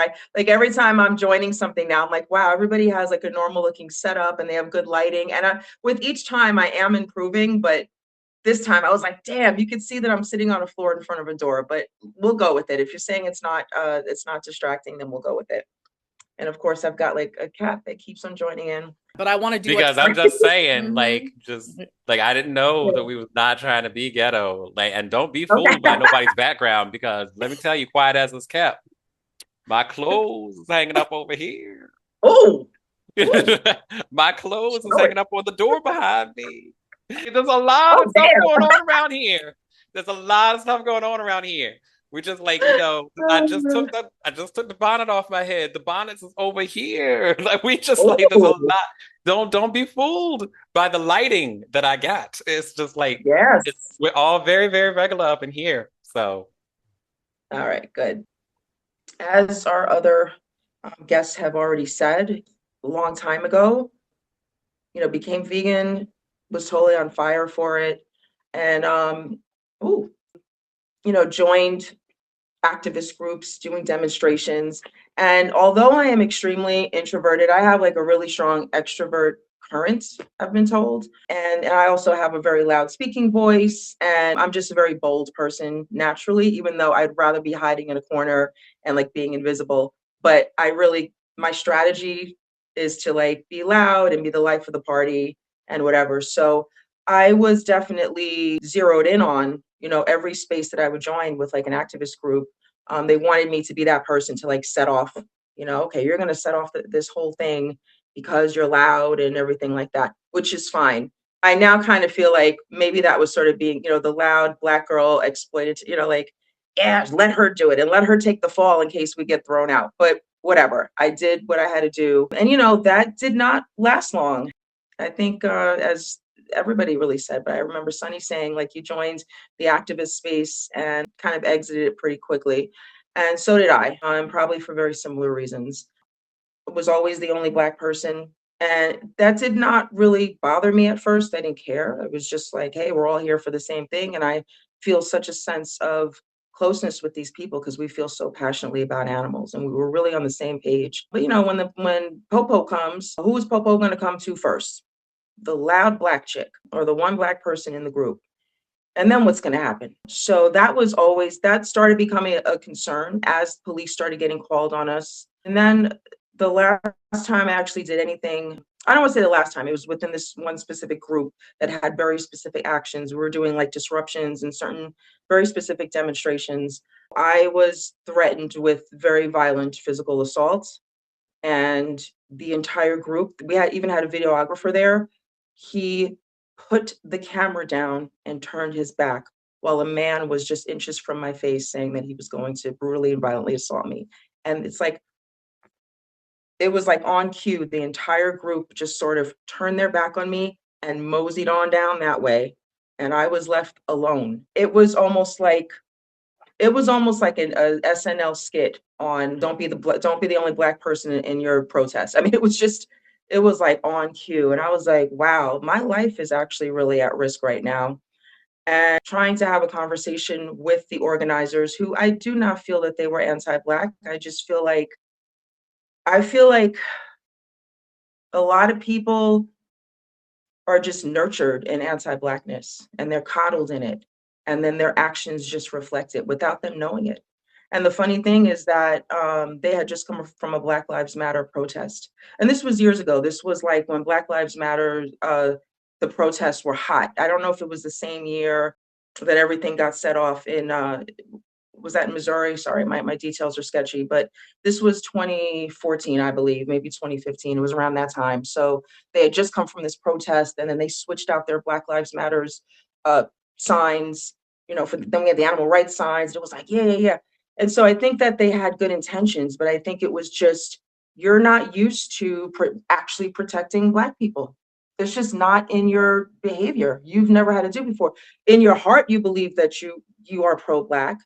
every time I'm joining something now, I'm like, wow, everybody has like a normal looking setup and they have good lighting. And with each time I am improving, but this time I was like, damn, you can see that I'm sitting on a floor in front of a door, but we'll go with it. If you're saying it's not distracting, then we'll go with it. And of course, I've got like a cat that keeps on joining in. but I want to do Because I'm just saying, Mhm. I didn't know that we was not trying to be ghetto. Like, and don't be Okay. fooled by nobody's background, because let me tell you, quiet as it's kept. My clothes is hanging up over here. Oh, My clothes is show it. hanging up on the door behind me. There's a lot Oh, of stuff damn. going on around here. There's a lot of stuff going on around here. We just I just took the bonnet off my head. The bonnet is over here. Like, we just like, there's a Oh, lot. Don't be fooled by the lighting that I got. It's just like, yes. we're all very, very regular up in here. So All right, good. As our other guests have already said, a long time ago, became vegan, was totally on fire for it, and joined activist groups, doing demonstrations. And although I am extremely introverted, I have like a really strong extrovert current, I've been told. And I also have a very loud speaking voice. And I'm just a very bold person naturally, even though I'd rather be hiding in a corner and like being invisible. But my strategy is to like be loud and be the life of the party and whatever. So I was definitely zeroed in on, every space that I would join with like an activist group. They wanted me to be that person to like set off, okay, you're going to set off this whole thing because you're loud and everything like that, which is fine. I now kind of feel like maybe that was sort of being, the loud Black girl exploited, like, yeah, let her do it and let her take the fall in case we get thrown out. But whatever, I did what I had to do. And, that did not last long. I think as everybody really said, but I remember Sunny saying like you joined the activist space and kind of exited it pretty quickly. And so did I, probably for very similar reasons. I was always the only Black person. And that did not really bother me at first. I didn't care. It was just like, hey, we're all here for the same thing. And I feel such a sense of closeness with these people because we feel so passionately about animals and we were really on the same page. But when Popo comes, who is Popo going to come to first? The loud black chick or the one black person in the group. And then what's going to happen? So that started becoming a concern as police started getting called on us. And then the last time I actually did anything, I don't want to say the last time, it was within this one specific group that had very specific actions. We were doing like disruptions and certain very specific demonstrations. I was threatened with very violent physical assault, and the entire group, even had a videographer there. He put the camera down and turned his back while a man was just inches from my face saying that he was going to brutally and violently assault me. And it was like on cue. The entire group just sort of turned their back on me and moseyed on down that way. And I was left alone. It was almost like a SNL skit on don't be the only black person in your protest. I mean, it was like on cue. And I was like, wow, my life is actually really at risk right now. And trying to have a conversation with the organizers, who I do not feel that they were anti-black. I feel like a lot of people are just nurtured in anti-blackness and they're coddled in it. And then their actions just reflect it without them knowing it. And the funny thing is that they had just come from a Black Lives Matter protest. And this was years ago. This was like when Black Lives Matter, the protests were hot. I don't know if it was the same year that everything got set off was that in Missouri? Sorry, my details are sketchy, but this was 2014, I believe, maybe 2015. It was around that time. So they had just come from this protest, and then they switched out their Black Lives Matters signs. Then we had the animal rights signs. It was like, yeah, yeah, yeah. And so I think that they had good intentions, but I think it was just, you're not used to actually protecting Black people. It's just not in your behavior. You've never had to do before. In your heart, you believe that you are pro-Black,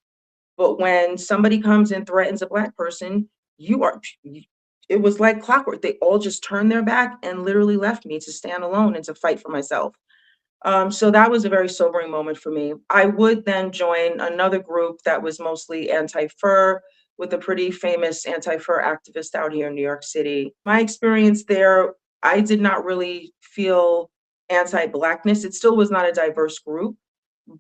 but when somebody comes and threatens a Black person, it was like clockwork. They all just turned their back and literally left me to stand alone and to fight for myself. So that was a very sobering moment for me. I would then join another group that was mostly anti-fur, with a pretty famous anti-fur activist out here in New York City. My experience there, I did not really feel anti-Blackness. It still was not a diverse group,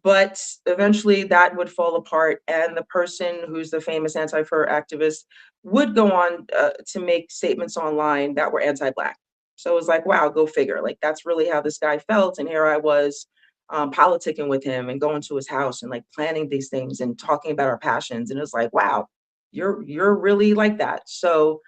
but eventually that would fall apart. And the person who's the famous anti-fur activist would go on to make statements online that were anti-Black. So it was like, wow, go figure. Like, that's really how this guy felt. And here I was politicking with him and going to his house and like planning these things and talking about our passions. And it was like, wow, you're really like that. So,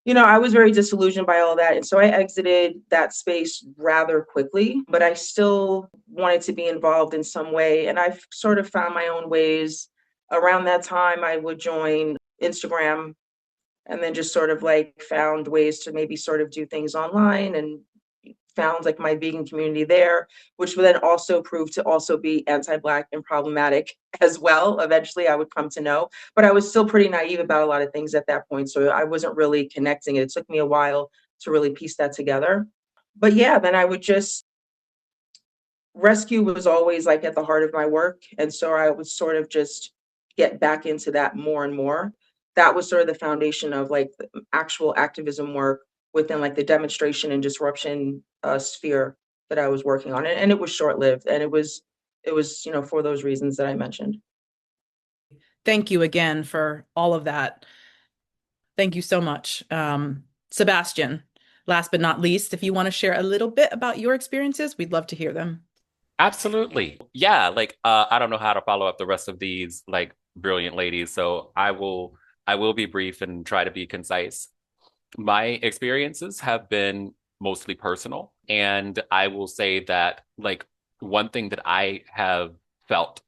I was very disillusioned by all that. And so I exited that space rather quickly, but I still wanted to be involved in some way. And I've sort of found my own ways. Around that time, I would join Instagram, and then just sort of like found ways to maybe sort of do things online, and found like my vegan community there, which would then also prove to also be anti-Black and problematic as well. Eventually I would come to know, but I was still pretty naive about a lot of things at that point. So I wasn't really connecting it. It took me a while to really piece that together. But yeah, then I would just, rescue was always like at the heart of my work. And so I would sort of just get back into that more and more. That was sort of the foundation of like the actual activism work within like the demonstration and disruption sphere that I was working on. And it was short-lived, and it was, for those reasons that I mentioned. Thank you again for all of that. Thank you so much. Sebastian, last but not least, if you want to share a little bit about your experiences, we'd love to hear them. Absolutely. Yeah, like I don't know how to follow up the rest of these like brilliant ladies, so I will be brief and try to be concise. My experiences have been mostly personal, and I will say that like one thing that I have felt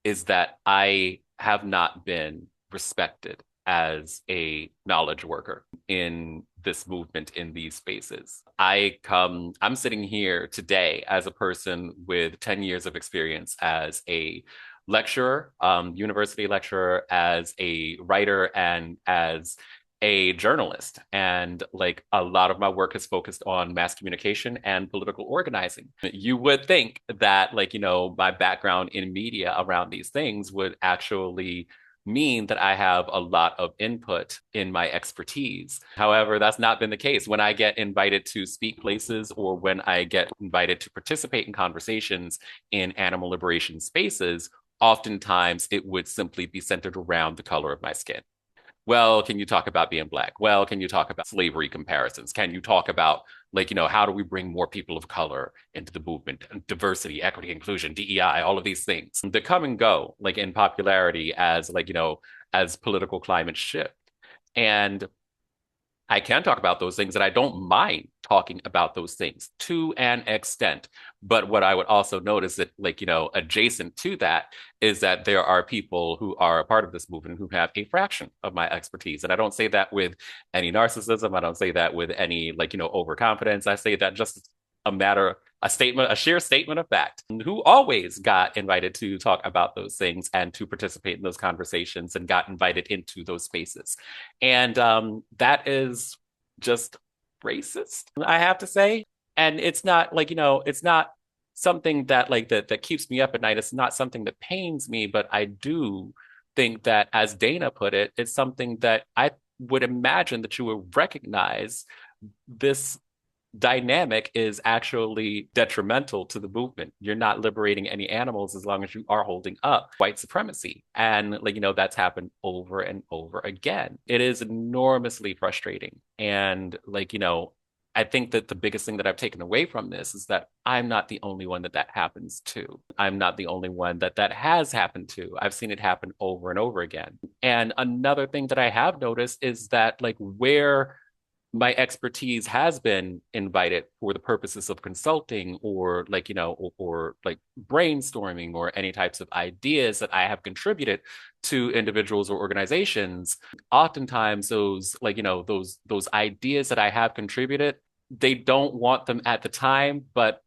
is that I have not been respected as a knowledge worker in this movement, in these spaces. I'm sitting here today as a person with 10 years of experience as a lecturer, university lecturer, as a writer, and as a journalist, and like a lot of my work is focused on mass communication and political organizing. You would think that like, my background in media around these things would actually mean that I have a lot of input in my expertise. However, that's not been the case. When I get invited to speak places or when I get invited to participate in conversations in animal liberation spaces, oftentimes it would simply be centered around the color of my skin. Well, can you talk about being Black? Well, can you talk about slavery comparisons? Can you talk about, like, how do we bring more people of color into the movement? Diversity, equity, inclusion, DEI, all of these things. They come and go, like, in popularity as, like, as political climates shift. And I can talk about those things, and I don't mind talking about those things to an extent. But what I would also notice that, like, adjacent to that is that there are people who are a part of this movement who have a fraction of my expertise. And I don't say that with any narcissism. I don't say that with any, like, overconfidence. I say that just a sheer statement of fact, who always got invited to talk about those things and to participate in those conversations and got invited into those spaces. And that is just racist, I have to say. And it's not like, it's not something that like that keeps me up at night. It's not something that pains me, but I do think that, as Dana put it, it's something that I would imagine that you would recognize. This dynamic is actually detrimental to the movement. You're not liberating any animals as long as you are holding up white supremacy. And like, that's happened over and over again. It is enormously frustrating. And like, I think that the biggest thing that I've taken away from this is that I'm not the only one that happens to. I'm not the only one that has happened to. I've seen it happen over and over again. And another thing that I have noticed is that, like, where my expertise has been invited for the purposes of consulting or like, or like brainstorming or any types of ideas that I have contributed to individuals or organizations, oftentimes those, like, those ideas that I have contributed, they don't want them at the time, but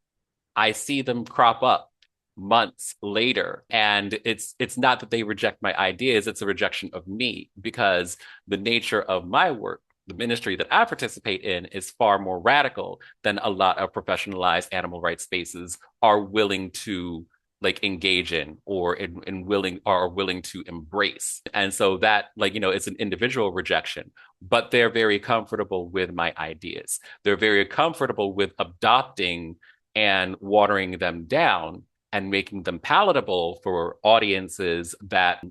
I see them crop up months later. And it's not that they reject my ideas, it's a rejection of me, because the nature of my work, the ministry that I participate in, is far more radical than a lot of professionalized animal rights spaces are willing to like engage in or willing to embrace. And so that, like, it's an individual rejection, but they're very comfortable with my ideas. They're very comfortable with adopting and watering them down and making them palatable for audiences that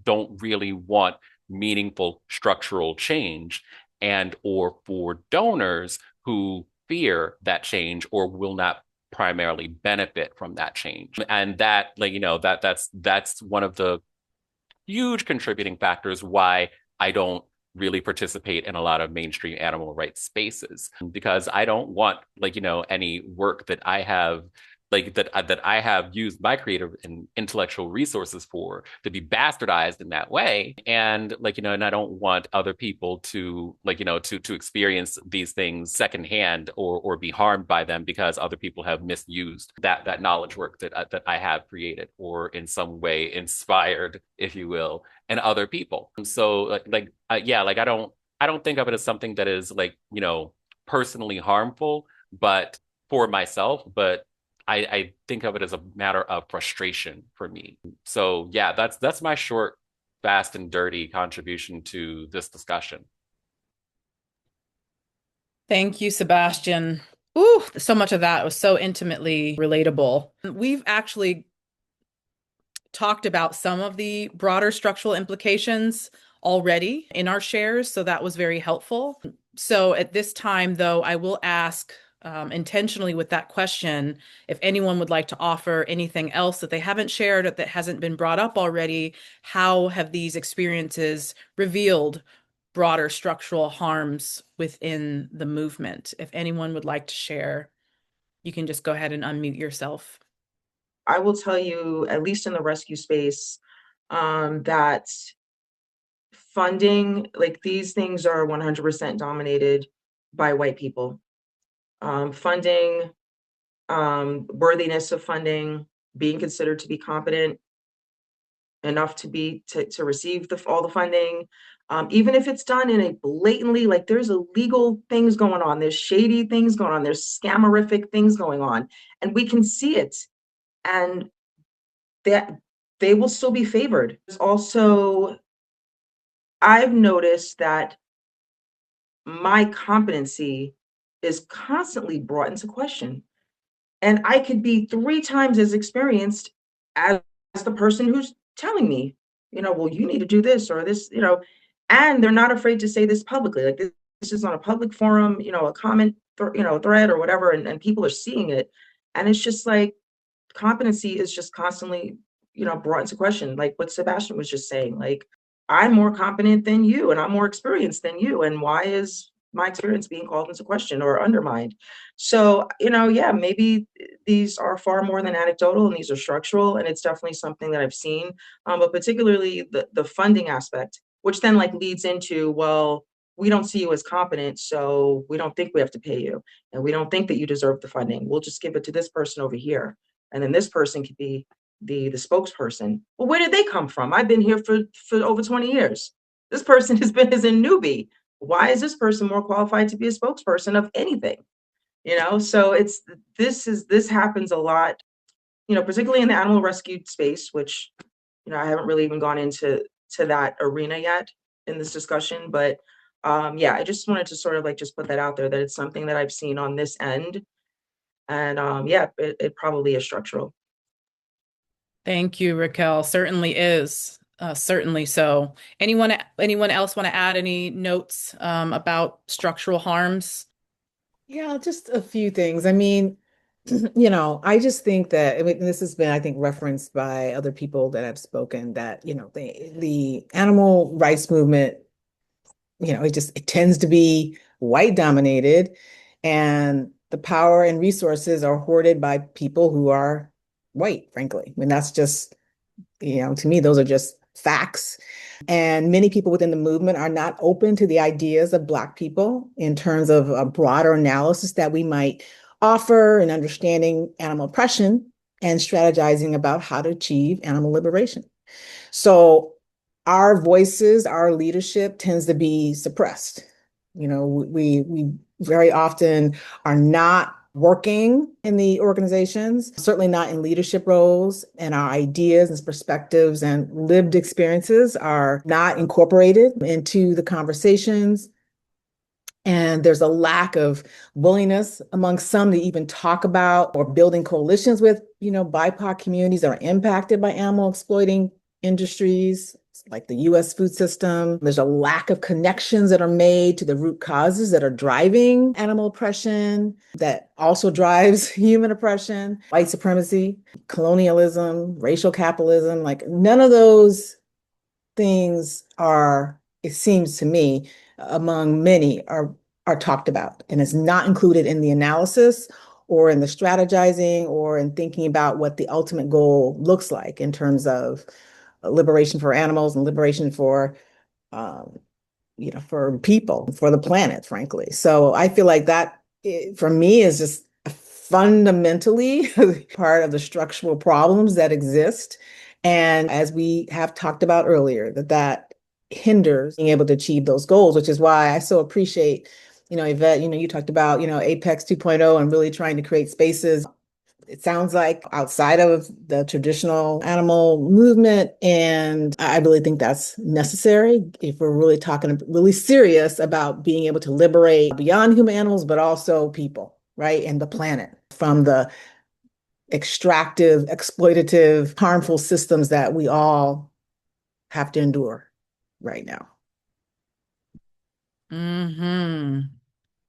don't really want meaningful structural change, and or for donors who fear that change or will not primarily benefit from that change. And that, like, that's one of the huge contributing factors why I don't really participate in a lot of mainstream animal rights spaces, because I don't want, like, any work that I have, like, that I have used my creative and intellectual resources for to be bastardized in that way. And like, and I don't want other people to, like, to experience these things secondhand or be harmed by them because other people have misused that knowledge work that I have created or in some way inspired, if you will, in other people. And so yeah, like I don't think of it as something that is, like, personally harmful, but for myself, but I think of it as a matter of frustration for me. So yeah, that's my short, fast, and dirty contribution to this discussion. Thank you, Sebastian. Ooh, so much of that was so intimately relatable. We've actually talked about some of the broader structural implications already in our shares, so that was very helpful. So at this time, though, I will ask intentionally with that question, if anyone would like to offer anything else that they haven't shared or that hasn't been brought up already. How have these experiences revealed broader structural harms within the movement? If anyone would like to share, you can just go ahead and unmute yourself. I will tell you, at least in the rescue space, that funding, like, these things are 100% dominated by white people. Funding, worthiness of funding, being considered to be competent, enough to receive all the funding. Even if it's done in a blatantly, like there's illegal things going on, there's shady things going on, there's scammerific things going on, and we can see it, and that they will still be favored. There's also, I've noticed that my competency is constantly brought into question. And I could be 3 times as experienced as the person who's telling me, well, you need to do this or this, and they're not afraid to say this publicly. Like this is on a public forum, a comment, thread or whatever, and people are seeing it. And it's just like competency is just constantly, brought into question. Like what Sebastian was just saying, like, I'm more competent than you and I'm more experienced than you. And why is my experience being called into question or undermined? So, yeah, maybe these are far more than anecdotal and these are structural. And it's definitely something that I've seen, but particularly the funding aspect, which then like leads into, well, we don't see you as competent, so we don't think we have to pay you. And we don't think that you deserve the funding. We'll just give it to this person over here. And then this person could be the spokesperson. Well, where did they come from? I've been here for over 20 years. This person is a newbie. Why is this person more qualified to be a spokesperson of anything? So this happens a lot, particularly in the animal rescue space, which, I haven't really even gone into that arena yet in this discussion. But yeah, I just wanted to sort of like just put that out there, that it's something that I've seen on this end. And yeah, it probably is structural. Thank you, Raquel. Certainly is. Certainly so. Anyone else want to add any notes about structural harms? Yeah, just a few things. I mean, I just think that, I mean, this has been, I think, referenced by other people that have spoken, that, the animal rights movement, it tends to be white dominated, and the power and resources are hoarded by people who are white, frankly. I mean, that's just, to me, those are just facts. And many people within the movement are not open to the ideas of Black people in terms of a broader analysis that we might offer in understanding animal oppression and strategizing about how to achieve animal liberation. So our voices, our leadership tends to be suppressed. We very often are not working in the organizations, certainly not in leadership roles, and our ideas and perspectives and lived experiences are not incorporated into the conversations. And there's a lack of willingness among some to even talk about or building coalitions with, BIPOC communities that are impacted by animal exploiting industries, like the US food system. There's a lack of connections that are made to the root causes that are driving animal oppression, that also drives human oppression, white supremacy, colonialism, racial capitalism. Like none of those things are, it seems to me, among many are talked about, and it's not included in the analysis or in the strategizing or in thinking about what the ultimate goal looks like in terms of liberation for animals and liberation for for people, for the planet, frankly. So I feel like that, for me, is just fundamentally part of the structural problems that exist. And as we have talked about earlier, that hinders being able to achieve those goals, which is why I so appreciate, Yvette, you talked about, Apex 2.0 and really trying to create spaces, it sounds like, outside of the traditional animal movement. And I really think that's necessary if we're really talking really serious about being able to liberate beyond human animals, but also people, right? And the planet from the extractive, exploitative, harmful systems that we all have to endure right now.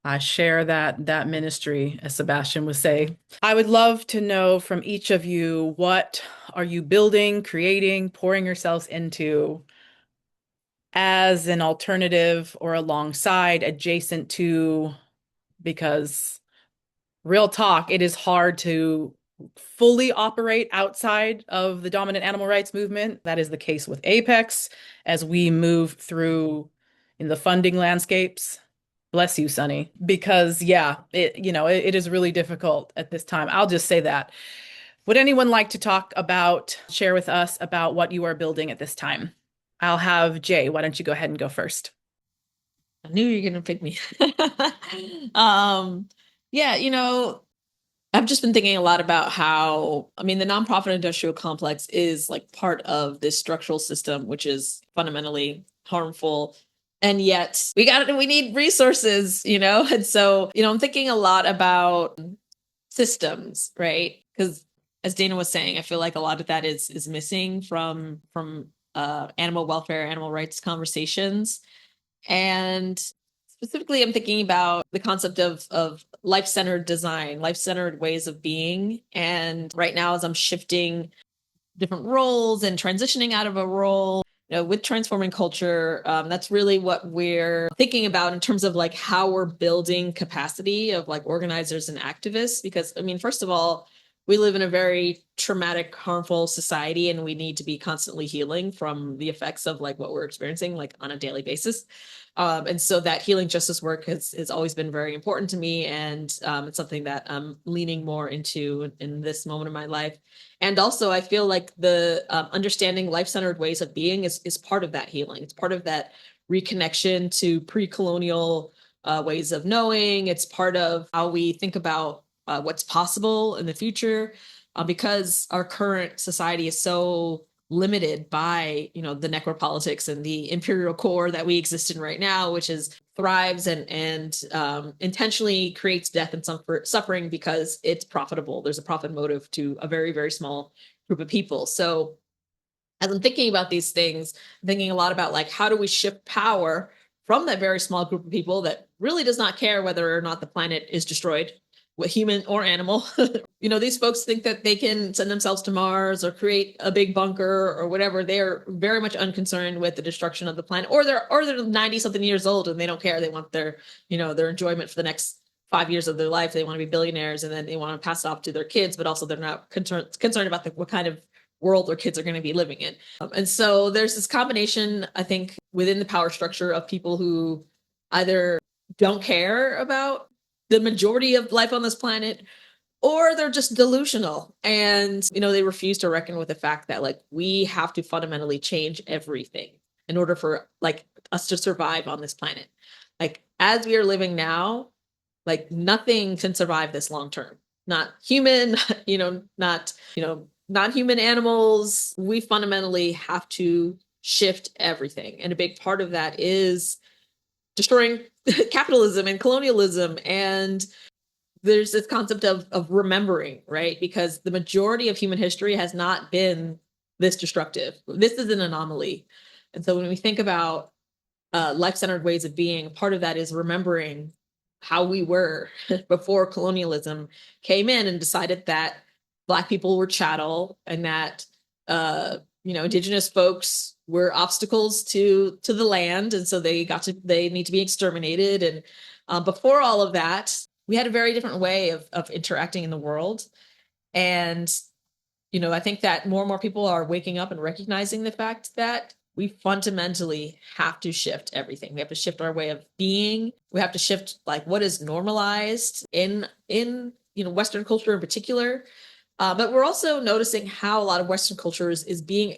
I share that ministry, as Sebastian would say. I would love to know from each of you, what are you building, creating, pouring yourselves into as an alternative or alongside, adjacent to, because real talk, it is hard to fully operate outside of the dominant animal rights movement. That is the case with Apex as we move through in the funding landscapes. Bless you, Sunny. Because yeah, it is really difficult at this time. I'll just say that. Would anyone like to share with us about what you are building at this time? I'll have Jay. Why don't you go ahead and go first? I knew you were going to pick me. Yeah, I've just been thinking a lot about how, the nonprofit industrial complex is like part of this structural system, which is fundamentally harmful. And yet we need resources, And so, I'm thinking a lot about systems, right? Because as Dana was saying, I feel like a lot of that is missing from animal welfare, animal rights conversations. And specifically, I'm thinking about the concept of life-centered design, life-centered ways of being. And right now, as I'm shifting different roles and transitioning out of a role, with transforming culture, that's really what we're thinking about in terms of like how we're building capacity of like organizers and activists. Because, first of all, we live in a very traumatic, harmful society, and we need to be constantly healing from the effects of like what we're experiencing like on a daily basis. And so that healing justice work has always been very important to me. And it's something that I'm leaning more into in this moment of my life. And also, I feel like the understanding life-centered ways of being is part of that healing. It's part of that reconnection to pre-colonial ways of knowing. It's part of how we think about what's possible in the future, because our current society is so limited by the necropolitics and the imperial core that we exist in right now, which is thrives and intentionally creates death and suffering because it's profitable. There's a profit motive to a very, very small group of people. So as I'm thinking about these things, I'm thinking a lot about like, how do we shift power from that very small group of people that really does not care whether or not the planet is destroyed, human or animal. These folks think that they can send themselves to Mars or create a big bunker or whatever. They're very much unconcerned with the destruction of the planet, or they're 90 something years old and they don't care. They want their enjoyment for the next 5 years of their life. They want to be billionaires, and then they want to pass it off to their kids, but also they're not concerned about what kind of world their kids are going to be living in. And so there's this combination, I think, within the power structure of people who either don't care about the majority of life on this planet, or they're just delusional. And, they refuse to reckon with the fact that like we have to fundamentally change everything in order for like us to survive on this planet. Like as we are living now, like nothing can survive this long term. Not human, not non-human animals. We fundamentally have to shift everything. And a big part of that is destroying capitalism and colonialism. And there's this concept of remembering, right? Because the majority of human history has not been this destructive. This is an anomaly. And so when we think about life-centered ways of being, part of that is remembering how we were before colonialism came in and decided that Black people were chattel, and that Indigenous folks were obstacles to the land, and so they need to be exterminated. And before all of that, we had a very different way of interacting in the world. And I think that more and more people are waking up and recognizing the fact that we fundamentally have to shift everything. We have to shift our way of being. We have to shift like what is normalized in Western culture in particular. But we're also noticing how a lot of Western cultures is being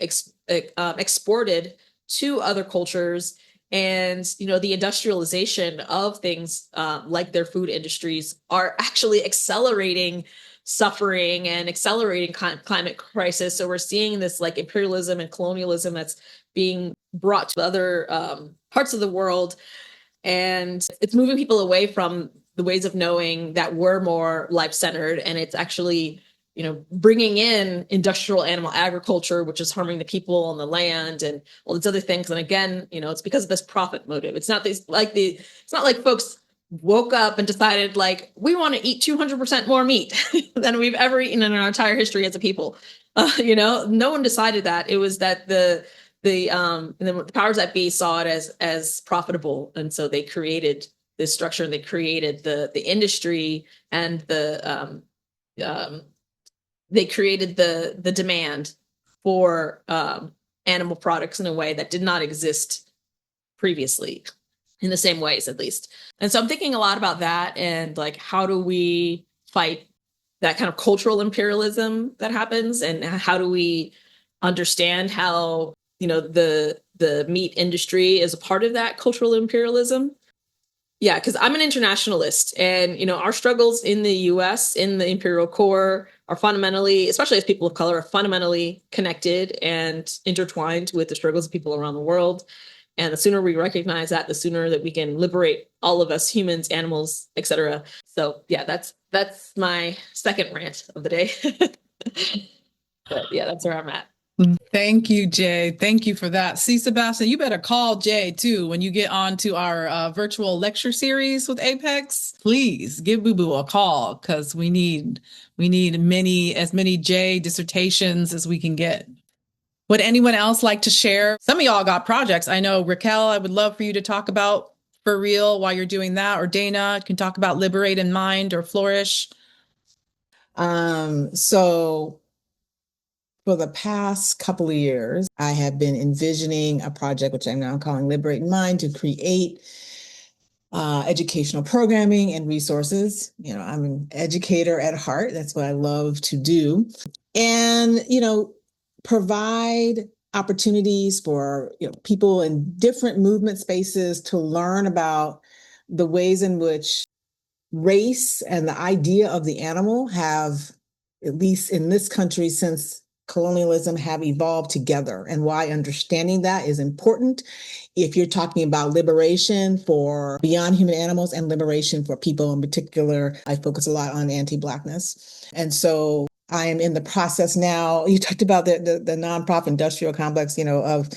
exported to other cultures. And, the industrialization of things like their food industries are actually accelerating suffering and accelerating climate crisis. So we're seeing this like imperialism and colonialism that's being brought to other parts of the world. And it's moving people away from the ways of knowing that were more life-centered. And it's actually bringing in industrial animal agriculture, which is harming the people on the land and all these other things. And again, it's because of this profit motive. It's not it's not like folks woke up and decided like, we want to eat 200% more meat than we've ever eaten in our entire history as a people. No one decided that. It was that the powers that be saw it as profitable. And so they created this structure, and they created the industry and they created the demand for animal products in a way that did not exist previously, in the same ways, at least. And so I'm thinking a lot about that, and like, how do we fight that kind of cultural imperialism that happens, and how do we understand how, the meat industry is a part of that cultural imperialism. Yeah, because I'm an internationalist, and our struggles in the US, in the imperial core, are fundamentally, especially as people of color, are fundamentally connected and intertwined with the struggles of people around the world. And the sooner we recognize that, the sooner that we can liberate all of us, humans, animals, etc. So yeah, that's my second rant of the day. But yeah, that's where I'm at. Thank you, Jay. Thank you for that. See, Sebastian, you better call Jay too when you get on to our virtual lecture series with Apex. Please give Boo Boo a call because we need as many Jay dissertations as we can get. Would anyone else like to share? Some of y'all got projects. I know, Raquel, I would love for you to talk about For Real while you're doing that, or Dana can talk about Liberate in Mind or Flourish. So for the past couple of years, I have been envisioning a project, which I'm now calling Liberate in Mind, to create educational programming and resources. I'm an educator at heart. That's what I love to do. And, provide opportunities for people in different movement spaces to learn about the ways in which race and the idea of the animal have, at least in this country since colonialism, have evolved together, and why understanding that is important if you're talking about liberation for beyond human animals and liberation for people in particular. I focus a lot on anti-Blackness. And so I am in the process now. You talked about the nonprofit industrial complex, of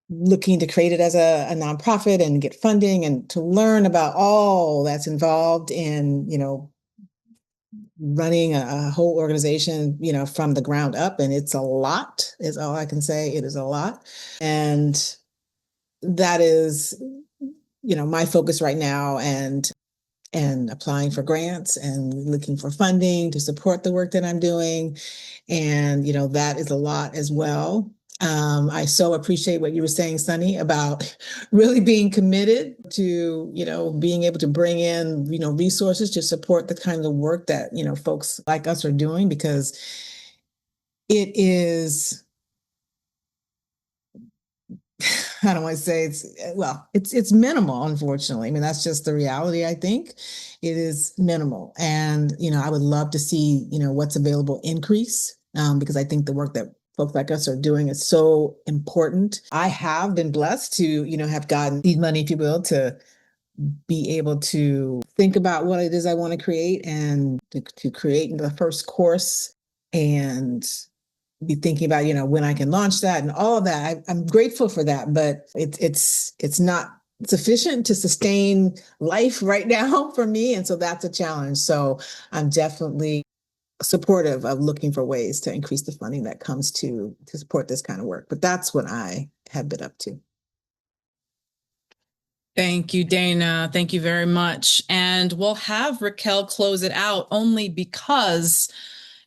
looking to create it as a nonprofit and get funding and to learn about all that's involved in, running a whole organization, from the ground up. And it's a lot, is all I can say. It is a lot. And that is, my focus right now, and applying for grants and looking for funding to support the work that I'm doing. And, that is a lot as well. I so appreciate what you were saying, Sunny, about really being committed to, being able to bring in, resources to support the kind of work that, folks like us are doing, because it is, I don't want to say it's minimal, unfortunately. I mean, that's just the reality. I think it is minimal. And, I would love to see, what's available increase, because I think the work that folks like us are doing is so important. I have been blessed to, have gotten seed money, if you will, to be able to think about what it is I want to create, and to create the first course, and be thinking about, when I can launch that and all of that. I'm grateful for that, but it's not sufficient to sustain life right now for me. And so that's a challenge. So I'm definitely supportive of looking for ways to increase the funding that comes to support this kind of work. But that's what I have been up to. Thank you, Dana. Thank you very much. And we'll have Raquel close it out, only because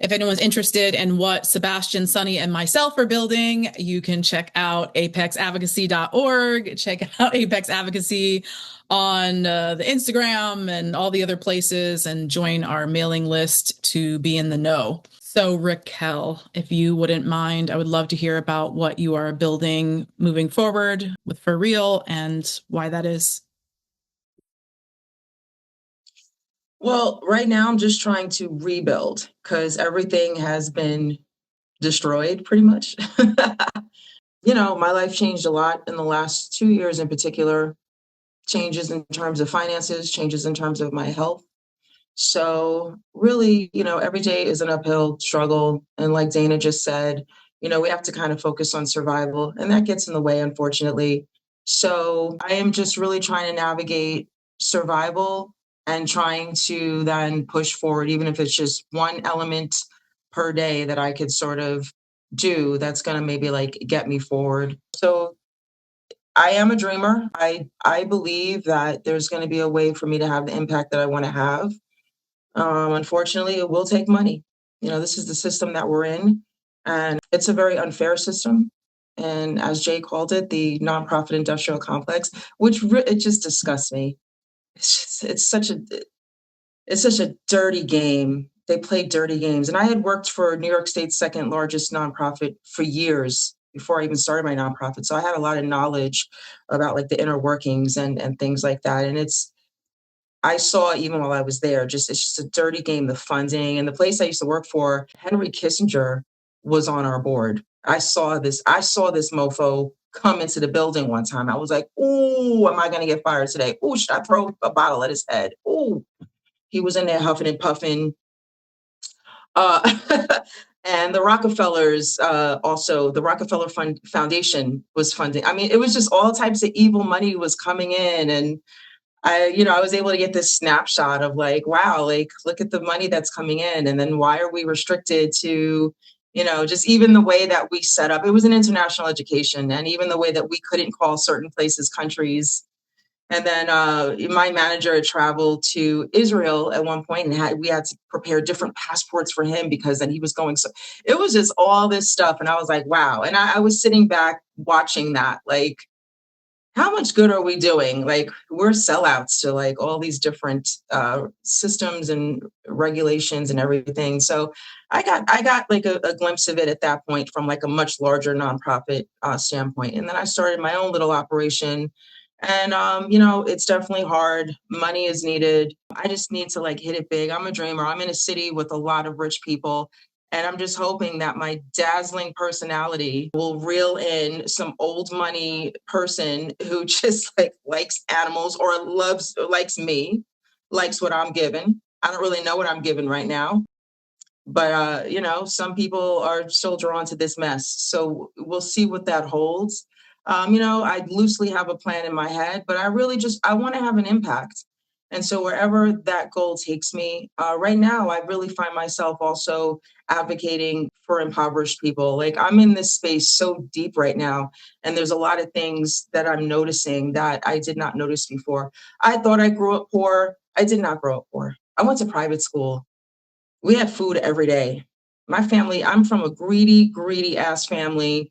if anyone's interested in what Sebastian, Sunny, and myself are building, you can check out apexadvocacy.org, check out Apex Advocacy on the Instagram and all the other places, and join our mailing list to be in the know. So Raquel, if you wouldn't mind, I would love to hear about what you are building moving forward with For Real and why that is. Well, right now I'm just trying to rebuild because everything has been destroyed pretty much. My life changed a lot in the last 2 years in particular. Changes in terms of finances, changes in terms of my health. So really, every day is an uphill struggle. And like Dana just said, we have to kind of focus on survival, and that gets in the way, unfortunately. So I am just really trying to navigate survival and trying to then push forward, even if it's just one element per day that I could sort of do that's going to maybe like get me forward. So I am a dreamer. I believe that there's going to be a way for me to have the impact that I want to have. Unfortunately, it will take money. This is the system that we're in, and it's a very unfair system. And as Jay called it, the nonprofit industrial complex, which it just disgusts me. It's such a it's such a dirty game. They play dirty games. And I had worked for New York State's second largest nonprofit for years before I even started my nonprofit. So I had a lot of knowledge about like the inner workings and things like that. And I saw even while I was there, it's just a dirty game, the funding. And the place I used to work for, Henry Kissinger was on our board. I saw this mofo come into the building one time. I was like, "Ooh, am I gonna get fired today? Ooh, should I throw a bottle at his head? Ooh." He was in there huffing and puffing. Uh, and the Rockefellers, also the Rockefeller Foundation was funding. I mean, it was just all types of evil money was coming in, and I was able to get this snapshot of like, wow, like look at the money that's coming in, and then why are we restricted to, just even the way that we set up. It was an international education, and even the way that we couldn't call certain places countries. And then my manager had traveled to Israel at one point, and we had to prepare different passports for him because then he was going. So it was just all this stuff. And I was like, wow. And I was sitting back watching that, like, how much good are we doing? Like, we're sellouts to like all these different systems and regulations and everything. So I got like a glimpse of it at that point from like a much larger nonprofit standpoint. And then I started my own little operation. And it's definitely hard. Money is needed. I just need to like hit it big. I'm a dreamer. I'm in a city with a lot of rich people. And I'm just hoping that my dazzling personality will reel in some old money person who just like likes animals or likes me, likes what I'm given. I don't really know what I'm given right now. But some people are still drawn to this mess. So we'll see what that holds. I loosely have a plan in my head, but I want to have an impact. And so wherever that goal takes me, right now, I really find myself also advocating for impoverished people. Like I'm in this space so deep right now, and there's a lot of things that I'm noticing that I did not notice before. I thought I grew up poor. I did not grow up poor. I went to private school. We had food every day. My family, I'm from a greedy, greedy ass family.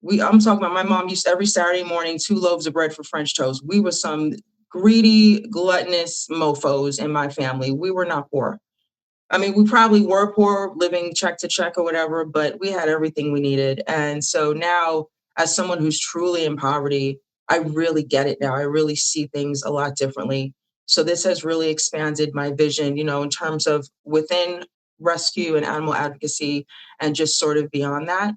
I'm talking about my mom used every Saturday morning 2 loaves of bread for French toast. We were some greedy, gluttonous mofos in my family. We were not poor. I mean, we probably were poor, living check to check or whatever, but we had everything we needed. And so now, as someone who's truly in poverty, I really get it now. I really see things a lot differently. So this has really expanded my vision, in terms of within rescue and animal advocacy and just sort of beyond that.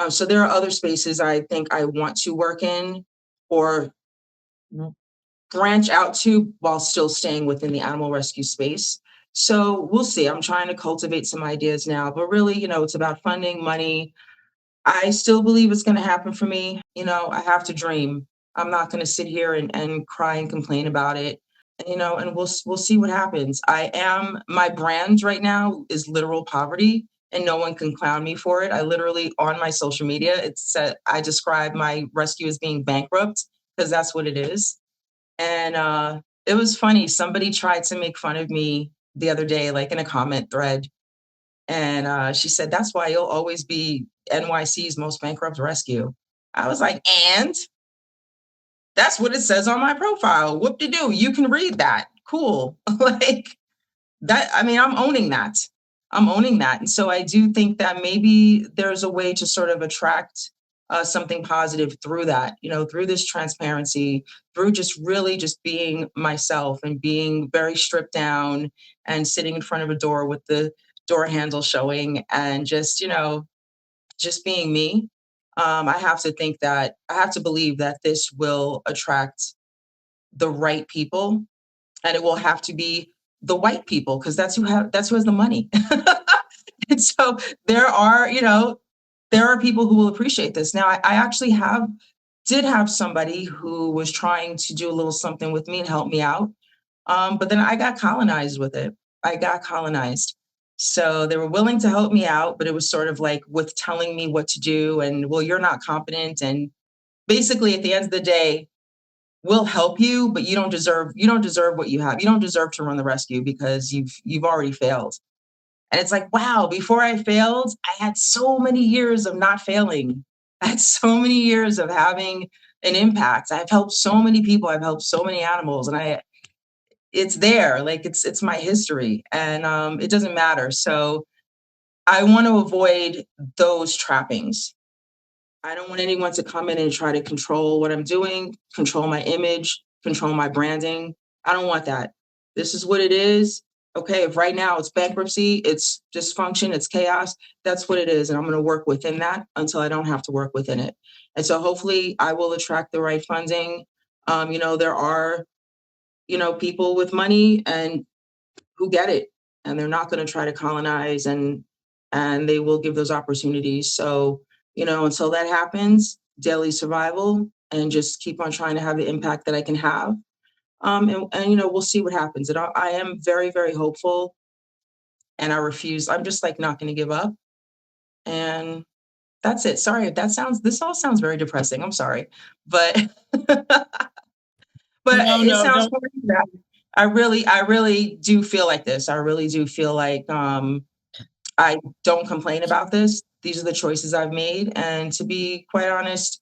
So there are other spaces I think I want to work in or branch out to while still staying within the animal rescue space. So we'll see. I'm trying to cultivate some ideas now, but really, it's about funding, money. I still believe it's going to happen for me. I have to dream. I'm not going to sit here and cry and complain about it. And we'll see what happens. My brand right now is literal poverty, and no one can clown me for it. I literally on my social media, I describe my rescue as being bankrupt because that's what it is. And it was funny. Somebody tried to make fun of me the other day, like in a comment thread. And she said, "That's why you'll always be NYC's most bankrupt rescue." I was like, and that's what it says on my profile. Whoop-de-doo. You can read that. Cool. Like that. I mean, I'm owning that. And so I do think that maybe there's a way to sort of attract something positive through that, through this transparency, through just really just being myself and being very stripped down and sitting in front of a door with the door handle showing and just, just being me. I have to believe that this will attract the right people, and it will have to be the white people because that's who has the money. And so there are people who will appreciate this. Now, I actually did have somebody who was trying to do a little something with me and help me out. But then I got colonized with it. So they were willing to help me out, but it was sort of like with telling me what to do and, well, you're not competent. And basically at the end of the day, we'll help you, but you don't deserve what you have. You don't deserve to run the rescue because you've already failed. And it's like, wow, before I failed, I had so many years of not failing. I had so many years of having an impact. I've helped so many people. I've helped so many animals. And it's there, like it's my history, and it doesn't matter. So I want to avoid those trappings. I don't want anyone to come in and try to control what I'm doing, control my image, control my branding. I don't want that. This is what it is. Okay, if right now it's bankruptcy, it's dysfunction, it's chaos, that's what it is. And I'm going to work within that until I don't have to work within it. And so hopefully I will attract the right funding. There are, people with money and who get it, and they're not going to try to colonize, and they will give those opportunities. So, until that happens, daily survival, and just keep on trying to have the impact that I can have. And we'll see what happens. And I am very, very hopeful, and I refuse. I'm just like not going to give up. And that's it. Sorry if this all sounds very depressing. I'm sorry, but it sounds funny that I really do feel like this. I really do feel like I don't complain about this. These are the choices I've made. And to be quite honest,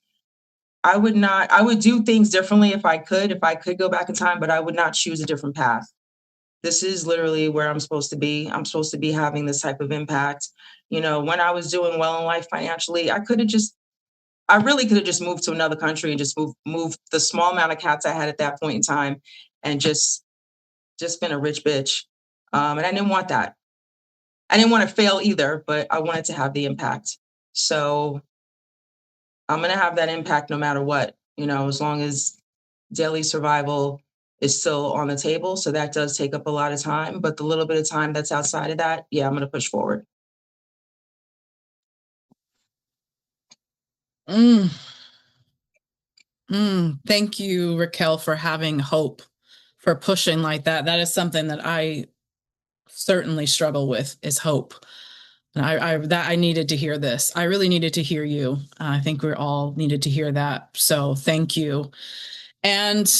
I would do things differently if I could go back in time, but I would not choose a different path. This is literally where I'm supposed to be. I'm supposed to be having this type of impact. When I was doing well in life financially, I really could have just moved to another country and just moved the small amount of cats I had at that point in time, and just been a rich bitch. And I didn't want that. I didn't want to fail either, but I wanted to have the impact. So I'm going to have that impact no matter what, as long as daily survival is still on the table. So that does take up a lot of time, but the little bit of time that's outside of that, yeah, I'm going to push forward. Thank you, Raquel, for having hope, for pushing like that. That is something that I certainly struggle with, is hope. And I needed to hear this. I really needed to hear you. I think we all needed to hear that. So thank you. And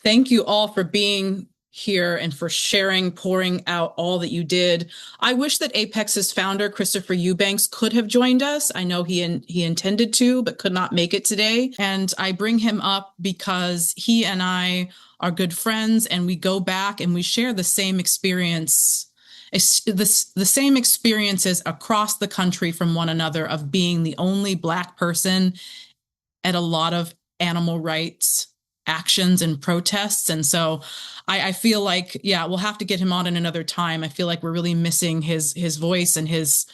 thank you all for being here and for sharing, pouring out all that you did. I wish that Apex's founder, Christopher Eubanks, could have joined us. I know he intended to, but could not make it today. And I bring him up because he and I are good friends, and we go back and we share the same experience. The same experiences across the country from one another, of being the only Black person at a lot of animal rights actions and protests. And so I feel like, yeah, we'll have to get him on in another time. I feel like we're really missing his voice and his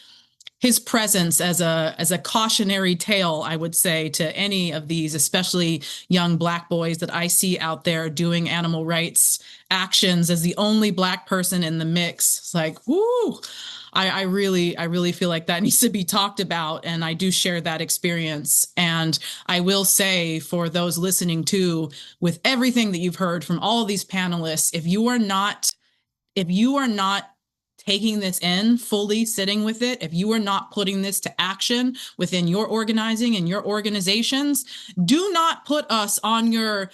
presence as a cautionary tale, I would say, to any of these, especially young Black boys that I see out there doing animal rights actions as the only Black person in the mix. It's like, whoo, I really feel like that needs to be talked about. And I do share that experience. And I will say, for those listening too, with everything that you've heard from all of these panelists, if you are not taking this in fully, sitting with it, if you are not putting this to action within your organizing and your organizations, do not put us on your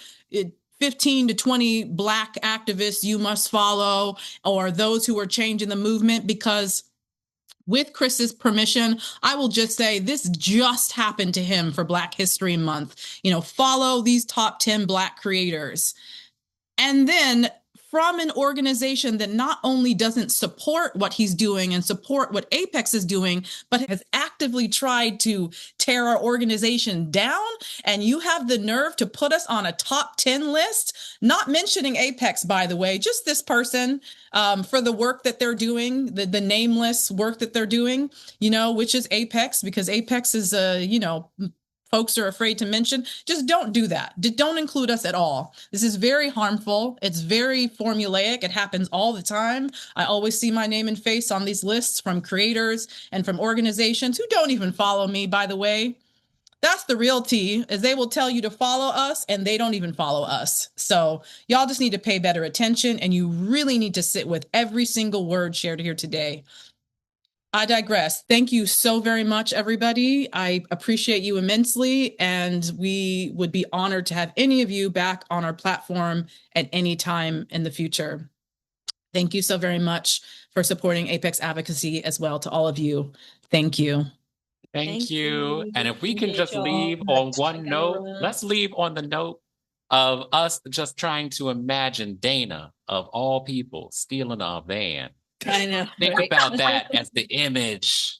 15 to 20 Black activists you must follow, or those who are changing the movement, because with Chris's permission, I will just say this just happened to him for Black History Month. Follow these top 10 Black creators. And then from an organization that not only doesn't support what he's doing and support what Apex is doing, but has actively tried to tear our organization down, and you have the nerve to put us on a top 10 list, not mentioning Apex, by the way, just this person, for the work that they're doing, the nameless work that they're doing, which is Apex, because Apex is folks are afraid to mention. Just don't do that. Don't include us at all. This is very harmful. It's very formulaic. It happens all the time. I always see my name and face on these lists from creators and from organizations who don't even follow me, by the way. That's the real tea, is they will tell you to follow us and they don't even follow us. So y'all just need to pay better attention, and you really need to sit with every single word shared here today. I digress. Thank you so very much, everybody. I appreciate you immensely, and we would be honored to have any of you back on our platform at any time in the future. Thank you so very much for supporting Apex Advocacy as well, to all of you. Thank you. Thank you. And if we can just leave on one note, let's leave on the note of us just trying to imagine Dana, of all people, stealing our van. I know. Think Right? about that as the image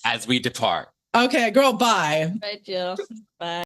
as we depart. Okay, girl, bye. Right, Jill. Bye.